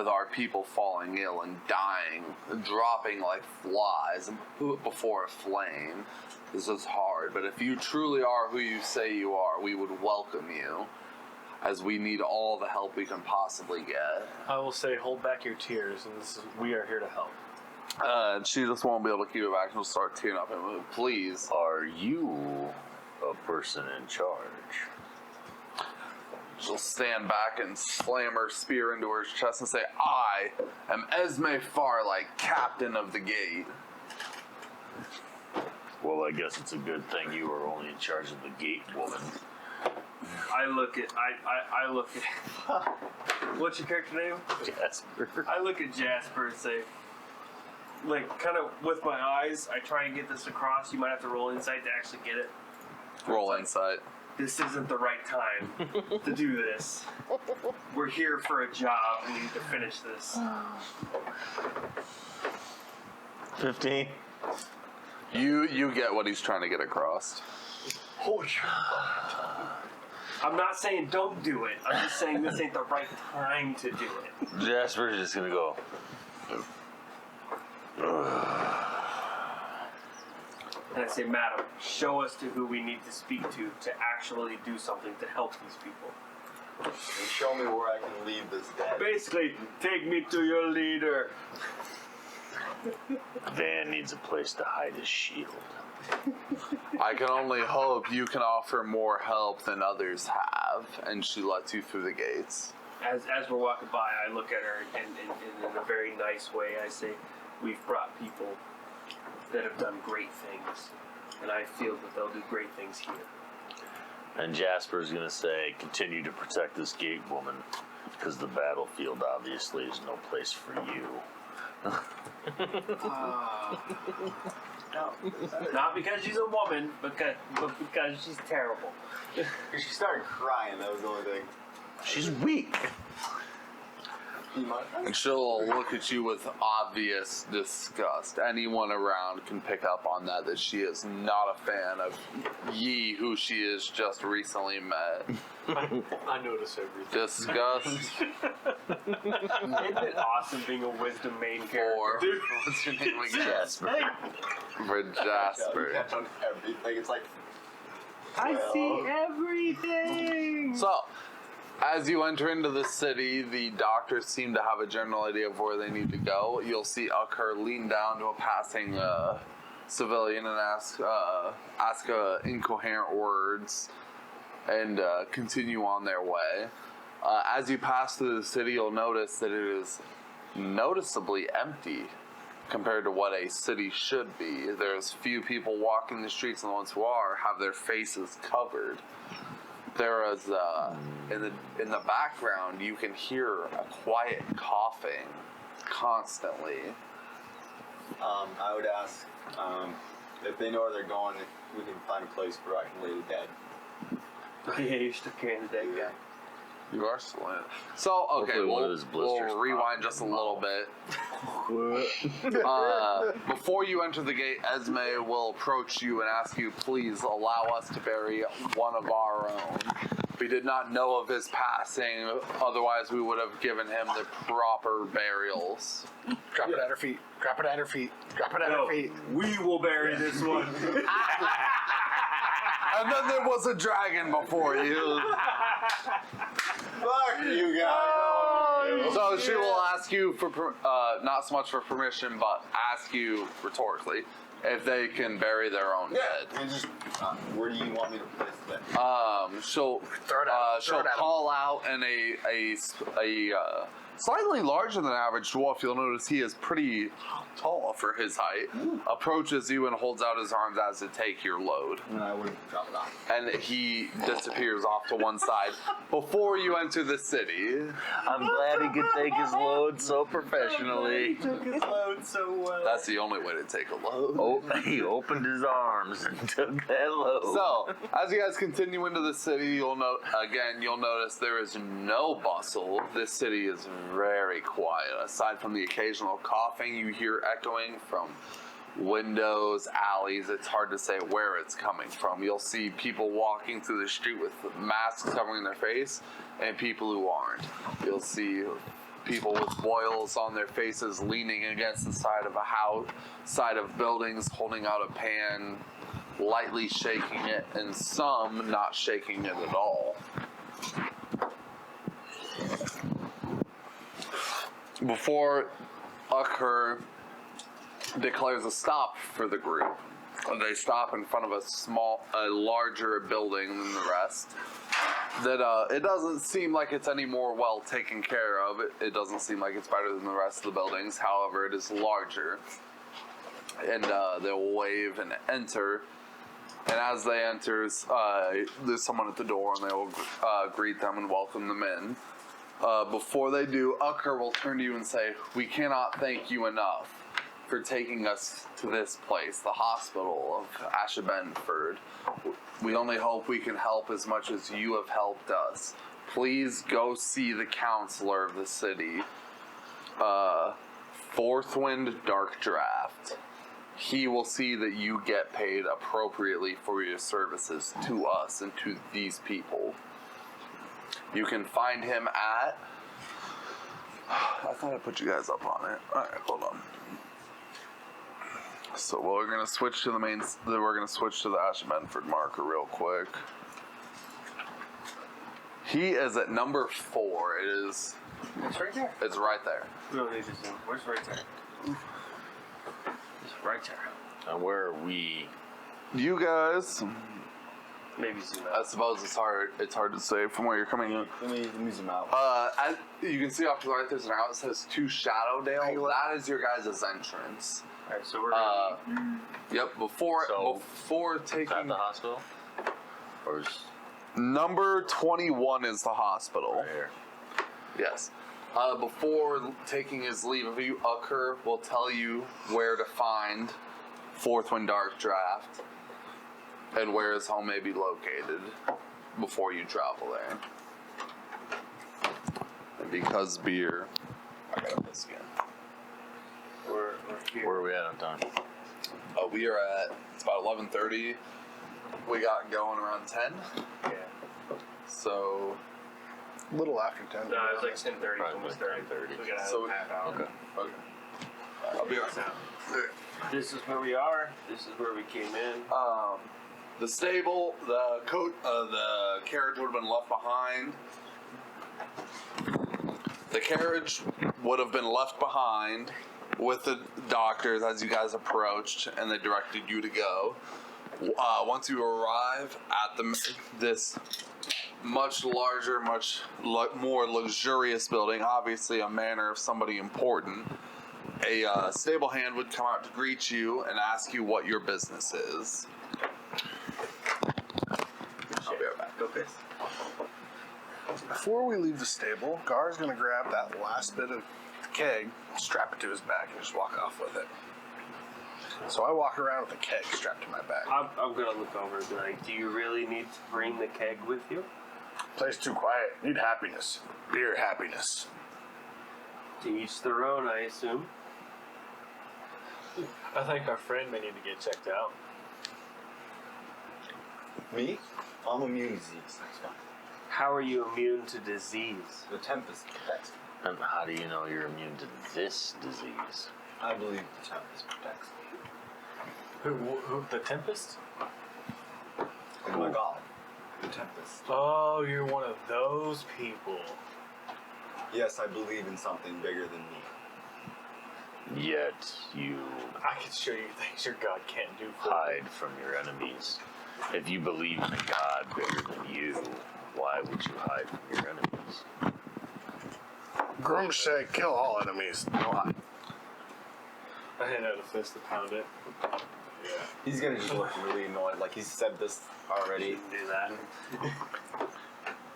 our people falling ill and dying, dropping like flies before a flame. This is hard, but if you truly are who you say you are, we would welcome you, as we need all the help we can possibly get. I will say, hold back your tears, and we are here to help. She just won't be able to keep it back. She'll start tearing up and please. Are you a person in charge? She'll stand back and slam her spear into her chest and say, I am Esme Farlight, captain of the gate. Well, I guess it's a good thing you are only in charge of the gate, woman. I look at what's your character name? Jasper. I look at Jasper and say, like, kind of with my eyes, I try and get this across. You might have to roll insight to actually get it. Roll insight. This isn't the right time to do this. We're here for a job. We need to finish this. 15. You get what he's trying to get across. Holy shit. I'm not saying don't do it. I'm just saying this ain't the right time to do it. Jasper's just gonna go. And I say, madam, show us to who we need to speak to actually do something to help these people. And show me where I can leave this dead. Basically, take me to your leader. Van needs a place to hide his shield. I can only hope you can offer more help than others have. And she lets you through the gates. As we're walking by, I look at her and in a very nice way, I say, we've brought people that have done great things, and I feel that they'll do great things here. And Jasper's gonna say, continue to protect this gate, woman, because the battlefield obviously is no place for you. No. Not because she's a woman, but because she's terrible. She started crying, that was the only thing. She's weak. And she'll look at you with obvious disgust. Anyone around can pick up on that she is not a fan of Yi, who she has just recently met. I notice everything. Disgust Isn't it awesome being a wisdom main character? for Dude. what's your name again? Jasper. For Jasper. Catch on everything. It's like, I see everything. So, as you enter into the city, the doctors seem to have a general idea of where they need to go. You'll see Ucker lean down to a passing civilian and ask incoherent words and continue on their way. As you pass through the city, you'll notice that it is noticeably empty compared to what a city should be. There's few people walking the streets, and the ones who are have their faces covered. There is in the background you can hear a quiet coughing constantly. I would ask if they know where they're going, if we can find a place where I can lay the dead. Yeah, you're still carrying the dead guy. You are still in it. So, okay, Hopefully one of his blisters we'll rewind popped just a in the little mouth. bit. Before you enter the gate, Esme will approach you and ask you, please allow us to bury one of our own. We did not know of his passing, otherwise we would have given him the proper burials. Drop it at her feet. Drop it at her feet. Drop it at her feet. We will bury this one. And then there was a dragon before you. Fuck you guys! So she will ask you for, not so much for permission, but ask you rhetorically if they can bury their own dead. And just, where do you want me to place that? She'll Throw it at him. she'll Throw it at him. call out, and a slightly larger than average dwarf, you'll notice he is pretty tall for his height, approaches you and holds out his arms as to take your load. And I would drop it off. And he disappears off to one side before you enter the city. I'm glad he could take his load so professionally. Took his load so well. That's the only way to take a load. Oh, he opened his arms and took that load. So, as you guys continue into the city, you'll notice there is no bustle. This city is very quiet. Aside from the occasional coughing you hear echoing from windows, alleys, it's hard to say where it's coming from. You'll see people walking through the street with masks covering their face, and people who aren't. You'll see people with boils on their faces leaning against the side of a house, side of buildings, holding out a pan, lightly shaking it, and some not shaking it at all. Before Ucker declares a stop for the group, they stop in front of a larger building than the rest. That it doesn't seem like it's any more well taken care of. It doesn't seem like it's better than the rest of the buildings. However, it is larger. And they'll wave and enter. And as they enter, there's someone at the door, and they will greet them and welcome them in. Before they do, Ucker will turn to you and say, "We cannot thank you enough for taking us to this place, the hospital of Ashabenford. We only hope we can help as much as you have helped us. Please go see the counselor of the city, Fourthwind Darkdraft. He will see that you get paid appropriately for your services to us and to these people. You can find him at..." I thought I put you guys up on it. Alright, hold on. So we're gonna switch to the we're gonna switch to the Ashabenford marker real quick. He is at number 4. It's right there. It's right there. No, they just where's right there? It's right there. And where are we? You guys, Maybe zoom I out. suppose it's hard to say from where you're coming in. Let me zoom out. As you can see off to the right, there's an out that says to Shadowdale. That is your guys' entrance. Alright, so we're gonna Yep. Before Is that taking the hospital? Or is number 21 is the hospital. right here? Yes. Before taking his leave of you, Ucker will tell you where to find Fourthwind Darkdraft and where his home may be located before you travel there. And because beer, I got this again. we're here. Where are we at on time? We are at, it's about 11:30. We got going around 10. Yeah. So, A little after 10. No, it was like 10:30, Probably almost like 30. 10:30. We gotta So- have half hour. okay. I'll be right So, there. this is where we are. This is where we came in. The stable, the carriage would have been left behind. The carriage would have been left behind with the doctors as you guys approached, and they directed you to go. Once you arrive at this much larger, much more luxurious building, obviously a manor of somebody important, a stable hand would come out to greet you and ask you what your business is. I'll be right back. Go piss. Before we leave the stable, Gar's gonna grab that last bit of keg, strap it to his back, and just walk off with it. So I walk around with the keg strapped to my back. I'm gonna look over and be like, do you really need to bring the keg with you? Place too quiet. Need happiness. Beer happiness. To each their own, I assume. I think our friend may need to get checked out. Me? I'm immune to disease. That's fine. How are you immune to disease? The Tempest protects me. And how do you know you're immune to this disease? I believe the Tempest protects me. Who? The Tempest? Oh my god. The Tempest. Oh, you're one of those people. Yes, I believe in something bigger than me. Yet you I can show you things your God can't do for you. hide from your enemies. If you believe in a God bigger than you, why would you hide from your enemies? Grooms say kill all enemies. No hide. I hand out a fist to pound it. Yeah. He's gonna just look really annoyed, like he's said this already. Do that.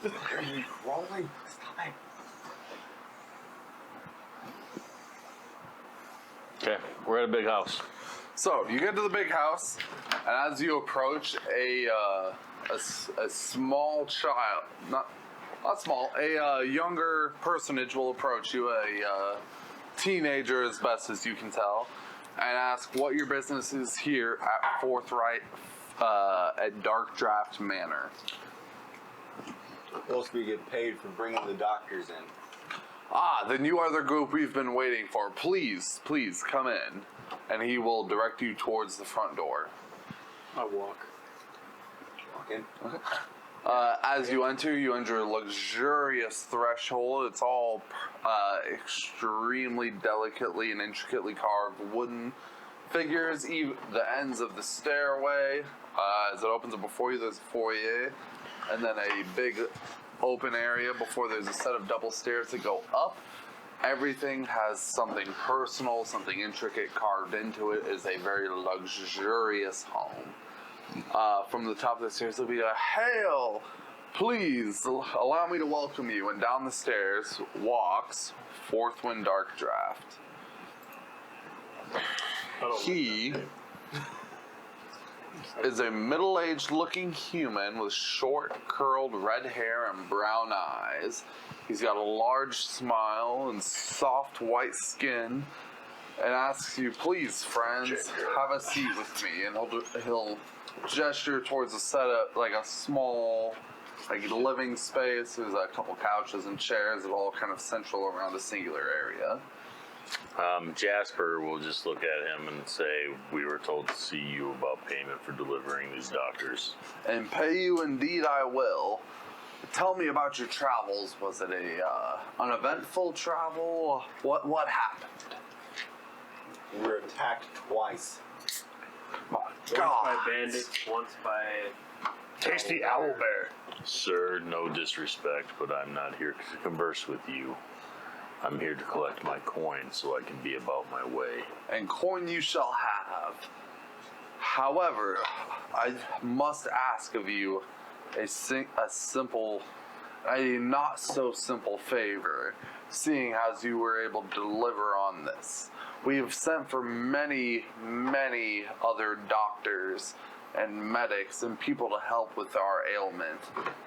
Are you crawling? Stop it. Okay, we're at a big house. So you get to the big house, and as you approach, a small child, not small, a younger personage will approach you, a teenager as best as you can tell, and ask what your business is here at Forthright at Darkdraft Manor. Supposed we get paid for bringing the doctors in. Ah, then you are the group we've been waiting for. Please, please come in. And he will direct you towards the front door. I walk. Walk in. As you enter a luxurious threshold. It's all extremely delicately and intricately carved wooden figures. Even the ends of the stairway, as it opens up before you, there's a foyer, and then a big open area before there's a set of double stairs that go up. Everything has something personal, something intricate carved into it. It is a very luxurious home. From the top of the stairs, there'll be a hail. Please allow me to welcome you. And down the stairs walks Forthwind Darkdraft. He is a middle-aged looking human with short, curled red hair and brown eyes. He's got a large smile and soft white skin, and asks you, please, friends, have a seat with me. And he'll gesture towards a setup, like a small, like living space. There's a couple couches and chairs that are all kind of central around a singular area. Jasper will just look at him and say, we were told to see you about payment for delivering these doctors. And pay you indeed I will. Tell me about your travels. Was it an eventful travel? What happened? We were attacked twice. My Once God. by bandits, once by... Tasty owl bear. Sir, no disrespect, but I'm not here to converse with you. I'm here to collect my coin so I can be about my way. And coin you shall have. However, I must ask of you a simple, a not so simple favor, seeing as you were able to deliver on this. We have sent for many, many other doctors and medics and people to help with our ailment,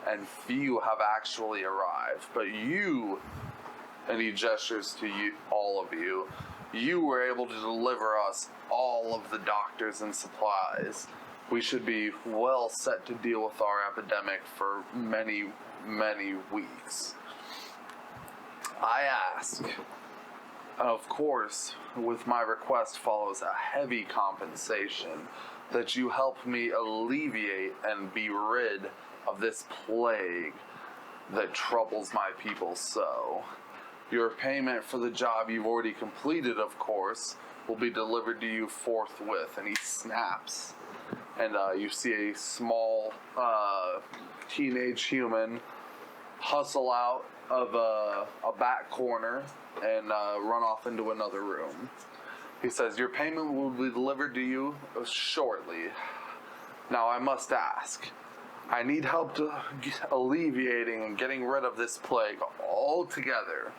and few have actually arrived. But you, and he gestures to you, all of you, you were able to deliver us all of the doctors and supplies. We should be well set to deal with our epidemic for many, many weeks. I ask, and of course, with my request follows a heavy compensation, that you help me alleviate and be rid of this plague that troubles my people so. Your payment for the job you've already completed, of course, will be delivered to you forthwith. And he snaps. And you see a small teenage human hustle out of a back corner and run off into another room. He says, your payment will be delivered to you shortly. Now I must ask, I need help to alleviating and getting rid of this plague altogether.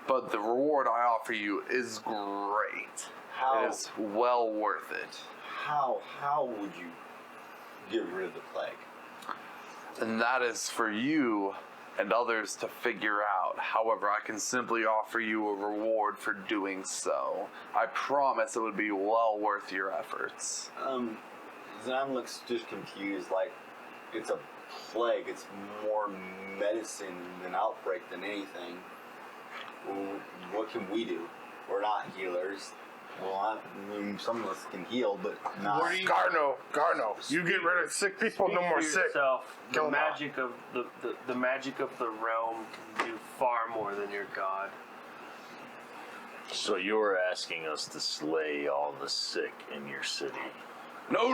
But the reward I offer you is great. How? It is well worth it. How would you get rid of the plague? And that is for you and others to figure out. However, I can simply offer you a reward for doing so. I promise it would be well worth your efforts. Zan looks just confused, like it's a plague. It's more medicine than outbreak than anything. Well, what can we do? We're not healers. Well, some of us can heal, but not. Garno, you get rid of sick people, no more For sick. yourself, Kill the 'em all. magic of the magic of the realm can do far more than your god. So you're asking us to slay all the sick in your city? No,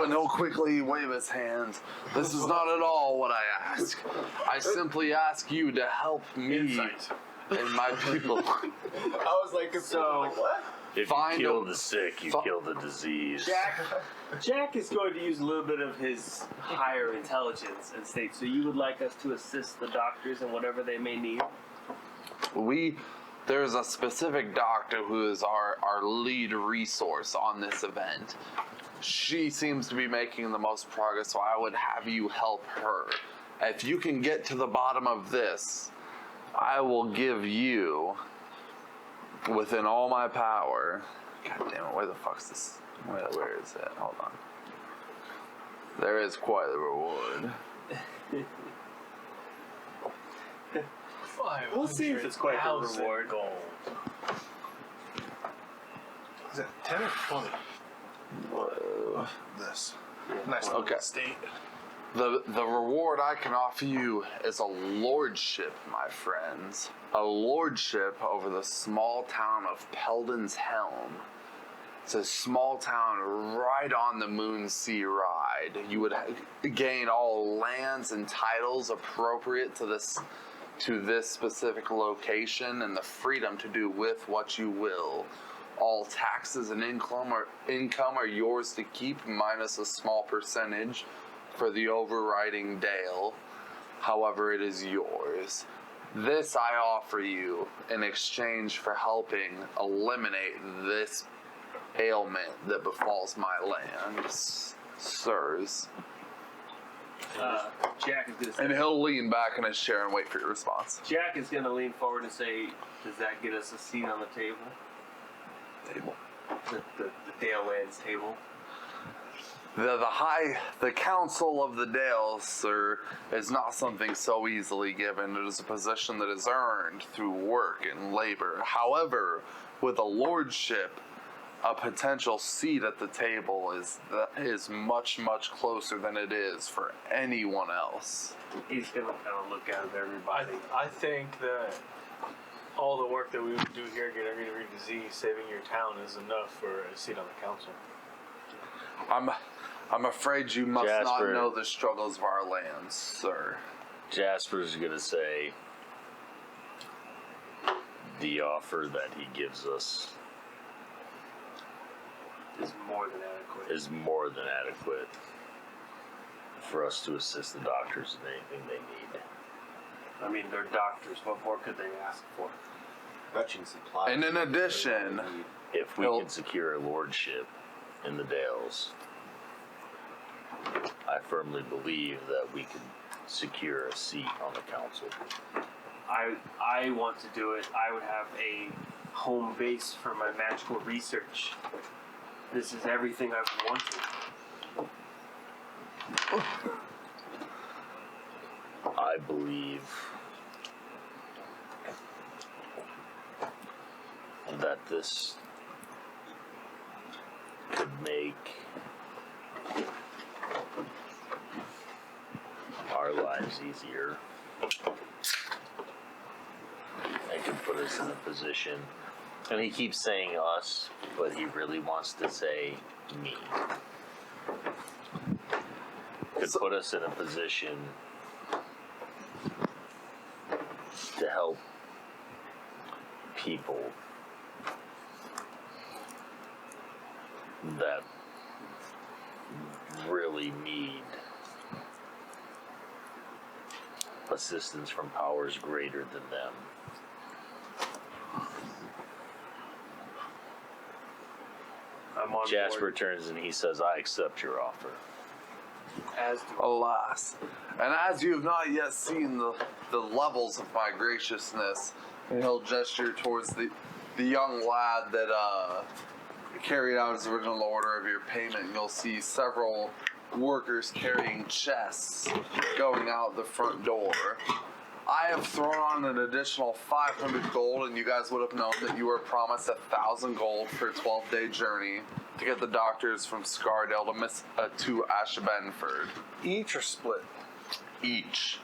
and he'll quickly wave his hands. This is not at all what I ask. I simply ask you to help me Insight. and my people. I was like, what? If Find you kill a- the sick, you kill the disease. Jack is going to use a little bit of his higher intelligence and state, so you would like us to assist the doctors in whatever they may need? There's a specific doctor who is our lead resource on this event. She seems to be making the most progress, so I would have you help her. If you can get to the bottom of this, I will give you, within all my power. God damn it, where the fuck's this? Where is it? Hold on. There is quite the reward. We'll see if it's quite the 500,000 reward. gold. Is it 10 or 20? This. Nice little Okay. state. The reward I can offer you is a lordship, my friends. A lordship over the small town of Peldon's Helm. It's a small town right on the Moonsea Ride. You would gain all lands and titles appropriate to this specific location and the freedom to do with what you will. All taxes and income are yours to keep, minus a small percentage for the overriding Dale. However, it is yours. This I offer you in exchange for helping eliminate this ailment that befalls my land, sirs. Jack is going to And he'll lean back in his chair and wait for your response. Jack is going to lean forward and say, "Does that get us a seat on the table? Table. The Dale Lands table?" The council of the Dales, sir, is not something so easily given. It is a position that is earned through work and labor. However, with a lordship, a potential seat at the table is much, much closer than it is for anyone else. He's going to kind of look at everybody. I think that all the work that we would do here, getting rid of disease, saving your town, is enough for a seat on the council. I'm afraid you must not Jasper. know the struggles of our lands, sir. Jasper's gonna say the offer that he gives us Is more than adequate. is more than adequate for us to assist the doctors in anything they need. I mean, they're doctors. What more could they ask for? Fetching supplies. And in addition, If we Well- can secure a lordship in the Dales, I firmly believe that we could secure a seat on the council. I want to do it. I would have a home base for my magical research. This is everything I've wanted. I believe that this could make our lives easier could put us in a position, and he keeps saying us, but he really wants to say me. Could put us in a position to help people that really need assistance from powers greater than them. I'm on Jasper board. turns and he says, I accept your offer. As do Alas. And as you have not yet seen the levels of my graciousness, and he'll gesture towards the young lad that carried out his original order of your payment. You'll see several workers carrying chests going out the front door. I have thrown on an additional 500 gold, and you guys would have known that you were promised 1,000 gold for a 12-day journey to get the doctors from Scardale to Ashbenford. Each or split? Each.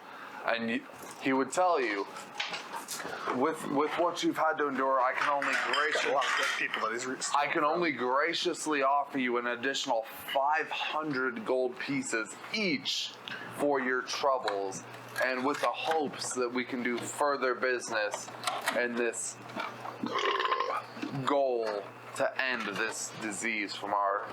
And he would tell you, with what you've had to endure, I can only A lot of good people that he's reached. I can only graciously offer you an additional 500 gold pieces each for your troubles, and with the hopes that we can do further business and this goal to end this disease from our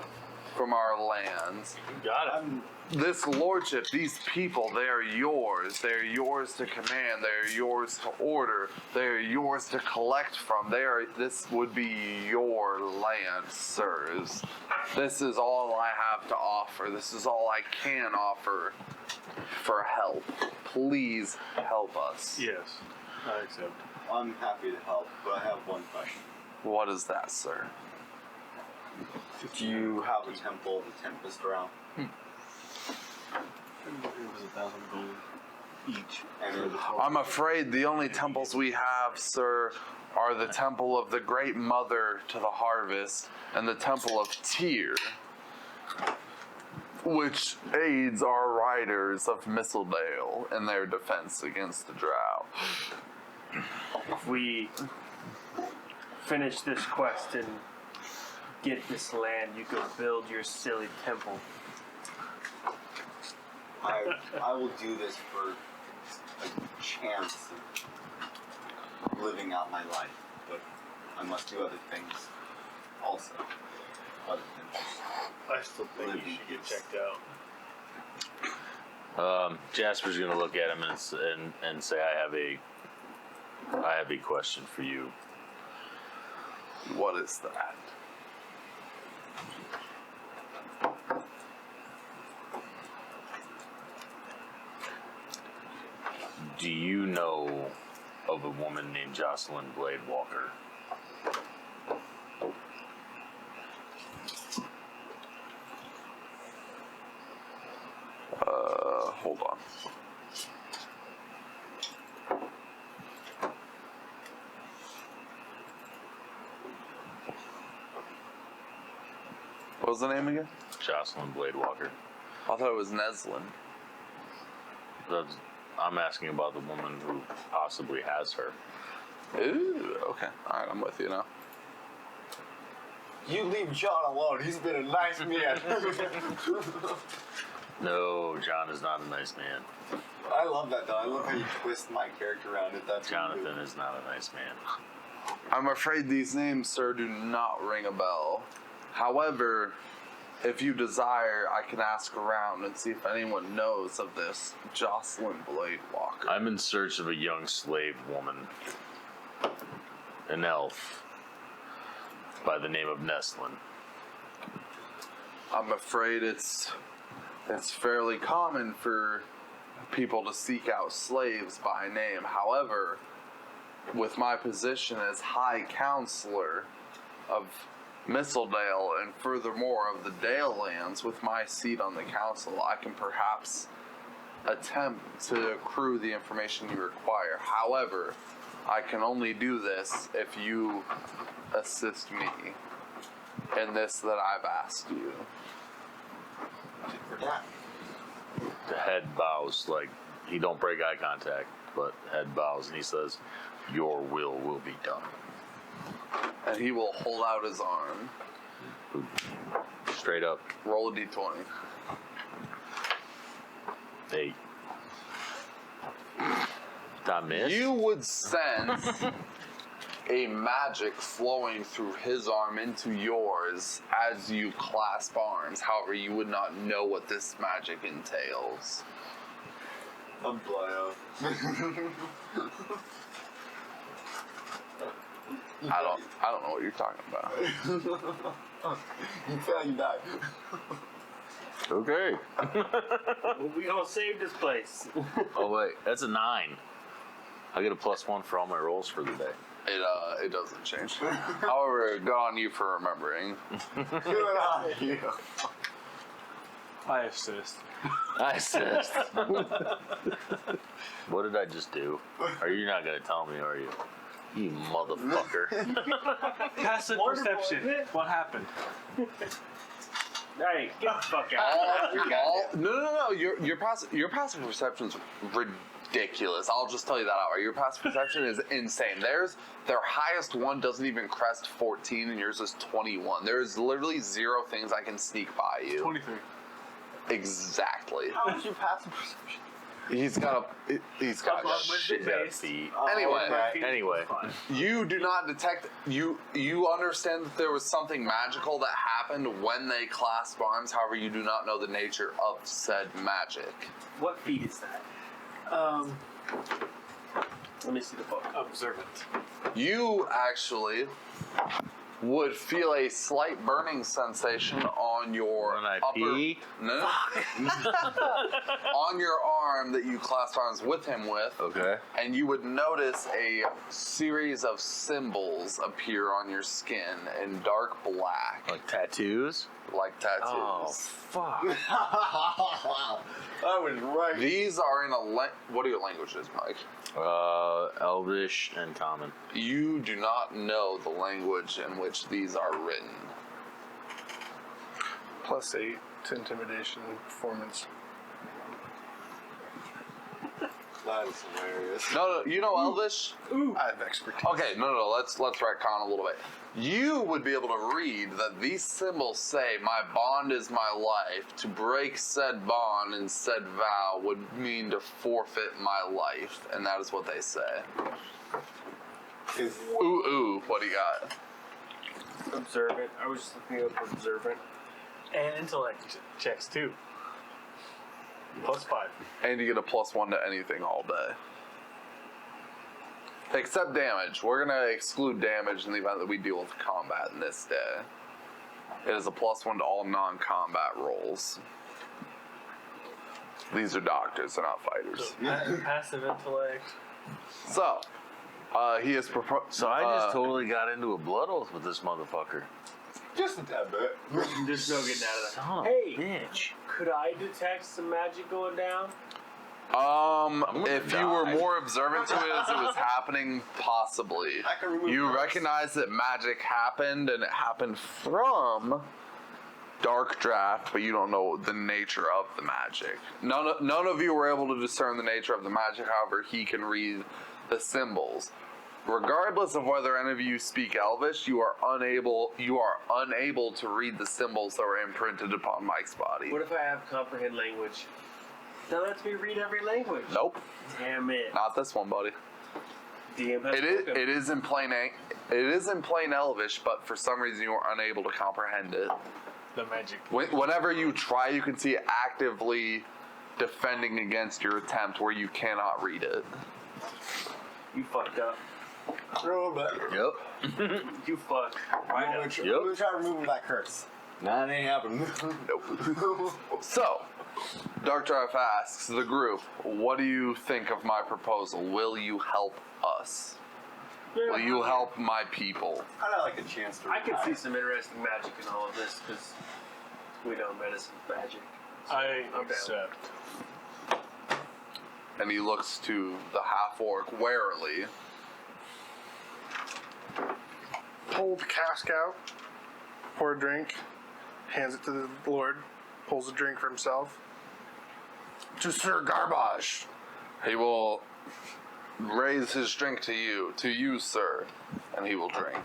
lands. got it. This lordship, these people, they are yours. They are yours to command. They are yours to order. They are yours to collect from. This would be your land, sirs. This is all I have to offer. This is all I can offer for help. Please help us. Yes, I accept. I'm happy to help, but I have one question. What is that, sir? Do you have a Temple of the Tempest around? It was 1,000 gold each. And I'm afraid the only temples we have, sir, are the Temple of the Great Mother to the Harvest and the Temple of Tyr, which aids our riders of Mistledale in their defense against the Drow. If we finish this quest and get this land, you could build your silly temple. I will do this for a chance of living out my life, but I must do other things also. Other than just I still think you should get checked out. Jasper's gonna look at him and say, I have a question for you. What is that? Do you know of a woman named Jocelyn Blade Walker? Hold on. What was the name again? Jocelyn Blade Walker. I thought it was Neslin. I'm asking about the woman who possibly has her. Ooh, okay. Alright, I'm with you now. You leave John alone. He's been a nice man. No, John is not a nice man. I love that though. I love how you twist my character around if that's what you do. Jonathan is not a nice man. I'm afraid these names, sir, do not ring a bell. However, if you desire, I can ask around and see if anyone knows of this Jocelyn Blade Walker. I'm in search of a young slave woman, an elf, by the name of Neslin. I'm afraid it's fairly common for people to seek out slaves by name. However, with my position as High Counselor of Mistledale and furthermore of the Dale Lands, with my seat on the council, I can perhaps attempt to accrue the information you require. However, I can only do this if you assist me in this that I've asked you. For that. The head bows, like he don't break eye contact, but head bows, and he says, Your will be done. And he will hold out his arm. Straight up. Roll a d20. 8. Did I miss? You would sense a magic flowing through his arm into yours as you clasp arms. However, you would not know what this magic entails. I'm Blyo. I don't know what you're talking about. You feel like you died. Okay. We gonna save this place. Oh wait, that's a 9. I get a +1 for all my rolls for the day. It doesn't change. However, good on you for remembering. Good on you. I assist. I assist. What did I just do? Are you not gonna tell me, are you? You motherfucker. Passive Wonderful, perception. isn't it? What happened? Hey, get the fuck out. No. Your passive perception's ridiculous. I'll just tell you that outright. Your passive perception is insane. Their highest one doesn't even crest 14, and yours is 21. There's literally 0 things I can sneak by you. 23. Exactly. How was your passive perception? He's got Shit out of feet. Anyway, you do not detect. You understand that there was something magical that happened when they clasped arms. However, you do not know the nature of said magic. What feat is that? Let me see the book. Observant. You actually would feel a slight burning sensation on your When I upper pee? no, on your arm that you clasp arms with him with. Okay. And you would notice a series of symbols appear on your skin in dark black, Like tattoos? like tattoos. Oh, fuck. I was right. These are in a what are your languages, Mike? Elvish and common. You do not know the language in which these are written. +8 to intimidation performance. That is hilarious. No, you know Elvish? I have expertise. Okay, no. Let's retcon a little bit. You would be able to read that these symbols say, "My bond is my life. To break said bond and said vow would mean to forfeit my life," and that is what they say. Ooh, what do you got? Observant. I was just looking up observant. And intellect checks too. +5. And you get a +1 to anything all day. Except damage. We're gonna exclude damage in the event that we deal with combat in this day. It is a +1 to all non-combat rolls. These are doctors, they're not fighters. Passive intellect. So, he is proposed. So I just totally got into a blood oath with this motherfucker. Just a tad bit. There's no getting out of that. Son of Hey. a bitch. Could I detect some magic going down? If you were more observant to it as it was happening, possibly. I can remove You those. recognize that magic happened, and it happened from Darkdraft, but you don't know the nature of the magic. None of you were able to discern the nature of the magic. However, he can read the symbols. Regardless of whether any of you speak Elvish, you are unable to read the symbols that were imprinted upon Mike's body. What if I have comprehend language? That lets me read every language. Nope, Damn it. not this one, buddy. DM has It spoken. is in plain Elvish, but for some reason you are unable to comprehend it. The magic. Whenever you try, you can see it actively defending against your attempt where you cannot read it. You fucked up. Throw it back. Yep. You fucked. Right I'm up. gonna try removing that curse. Nah, it ain't happening. Nope. So, Darkdraft asks the group, "What do you think of my proposal? Will you help us? Will you help my people?" I'd like a chance to. I can see some interesting magic in all of this because we know medicine's magic. I I'm down. accept. And he looks to the half-orc warily. Pulled the cask out, pour a drink, hands it to the Lord, pulls a drink for himself. To Sir Garbage. He will raise his drink to you, sir, and he will drink.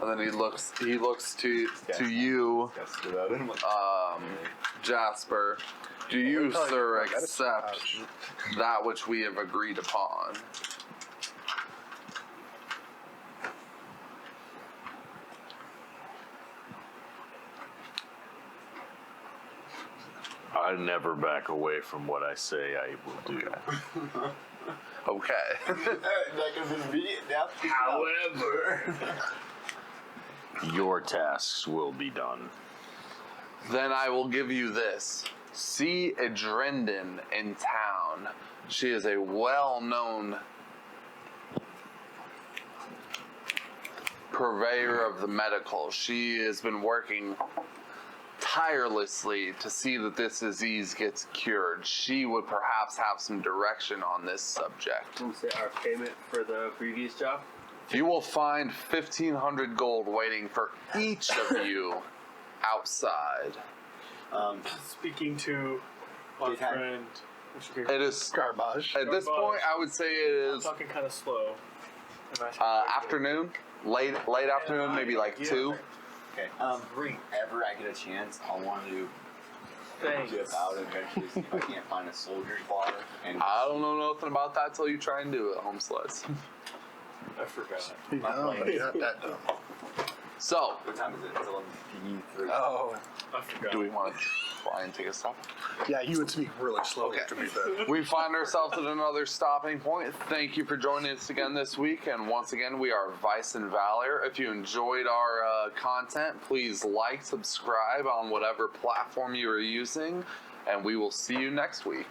And then he looks to you, Yes, without him. Jasper. Do you, sir, accept that which we have agreed upon? I never back away from what I say I will do. Okay. That could have been me. However, Your tasks will be done. Then I will give you this. See Adrendon in town. She is a well-known purveyor of the medical. She has been working tirelessly to see that this disease gets cured. She would perhaps have some direction on this subject. we'll say our payment for the previous job. You will find 1,500 gold waiting for each of you outside. Speaking to our Okay. friend. It is Garbage. at this point. I would say it I'm is talking kind of slow. afternoon, late afternoon, maybe like 2. Okay. Ever I get a chance, I want to Thanks. dip out eventually see if I can't find a soldier's bar. And I don't know nothing about that till you try and do it, home sluts. I forgot. No, you're not that dumb. So, what time is it? It's 11:53. Oh, I forgot. do we want to try and take a stop? yeah, you would speak really slow Okay. to be fair. We find ourselves at another stopping point. Thank you for joining us again this week. And once again, we are Vice and Valor. If you enjoyed our content, please like, subscribe on whatever platform you are using. And we will see you next week.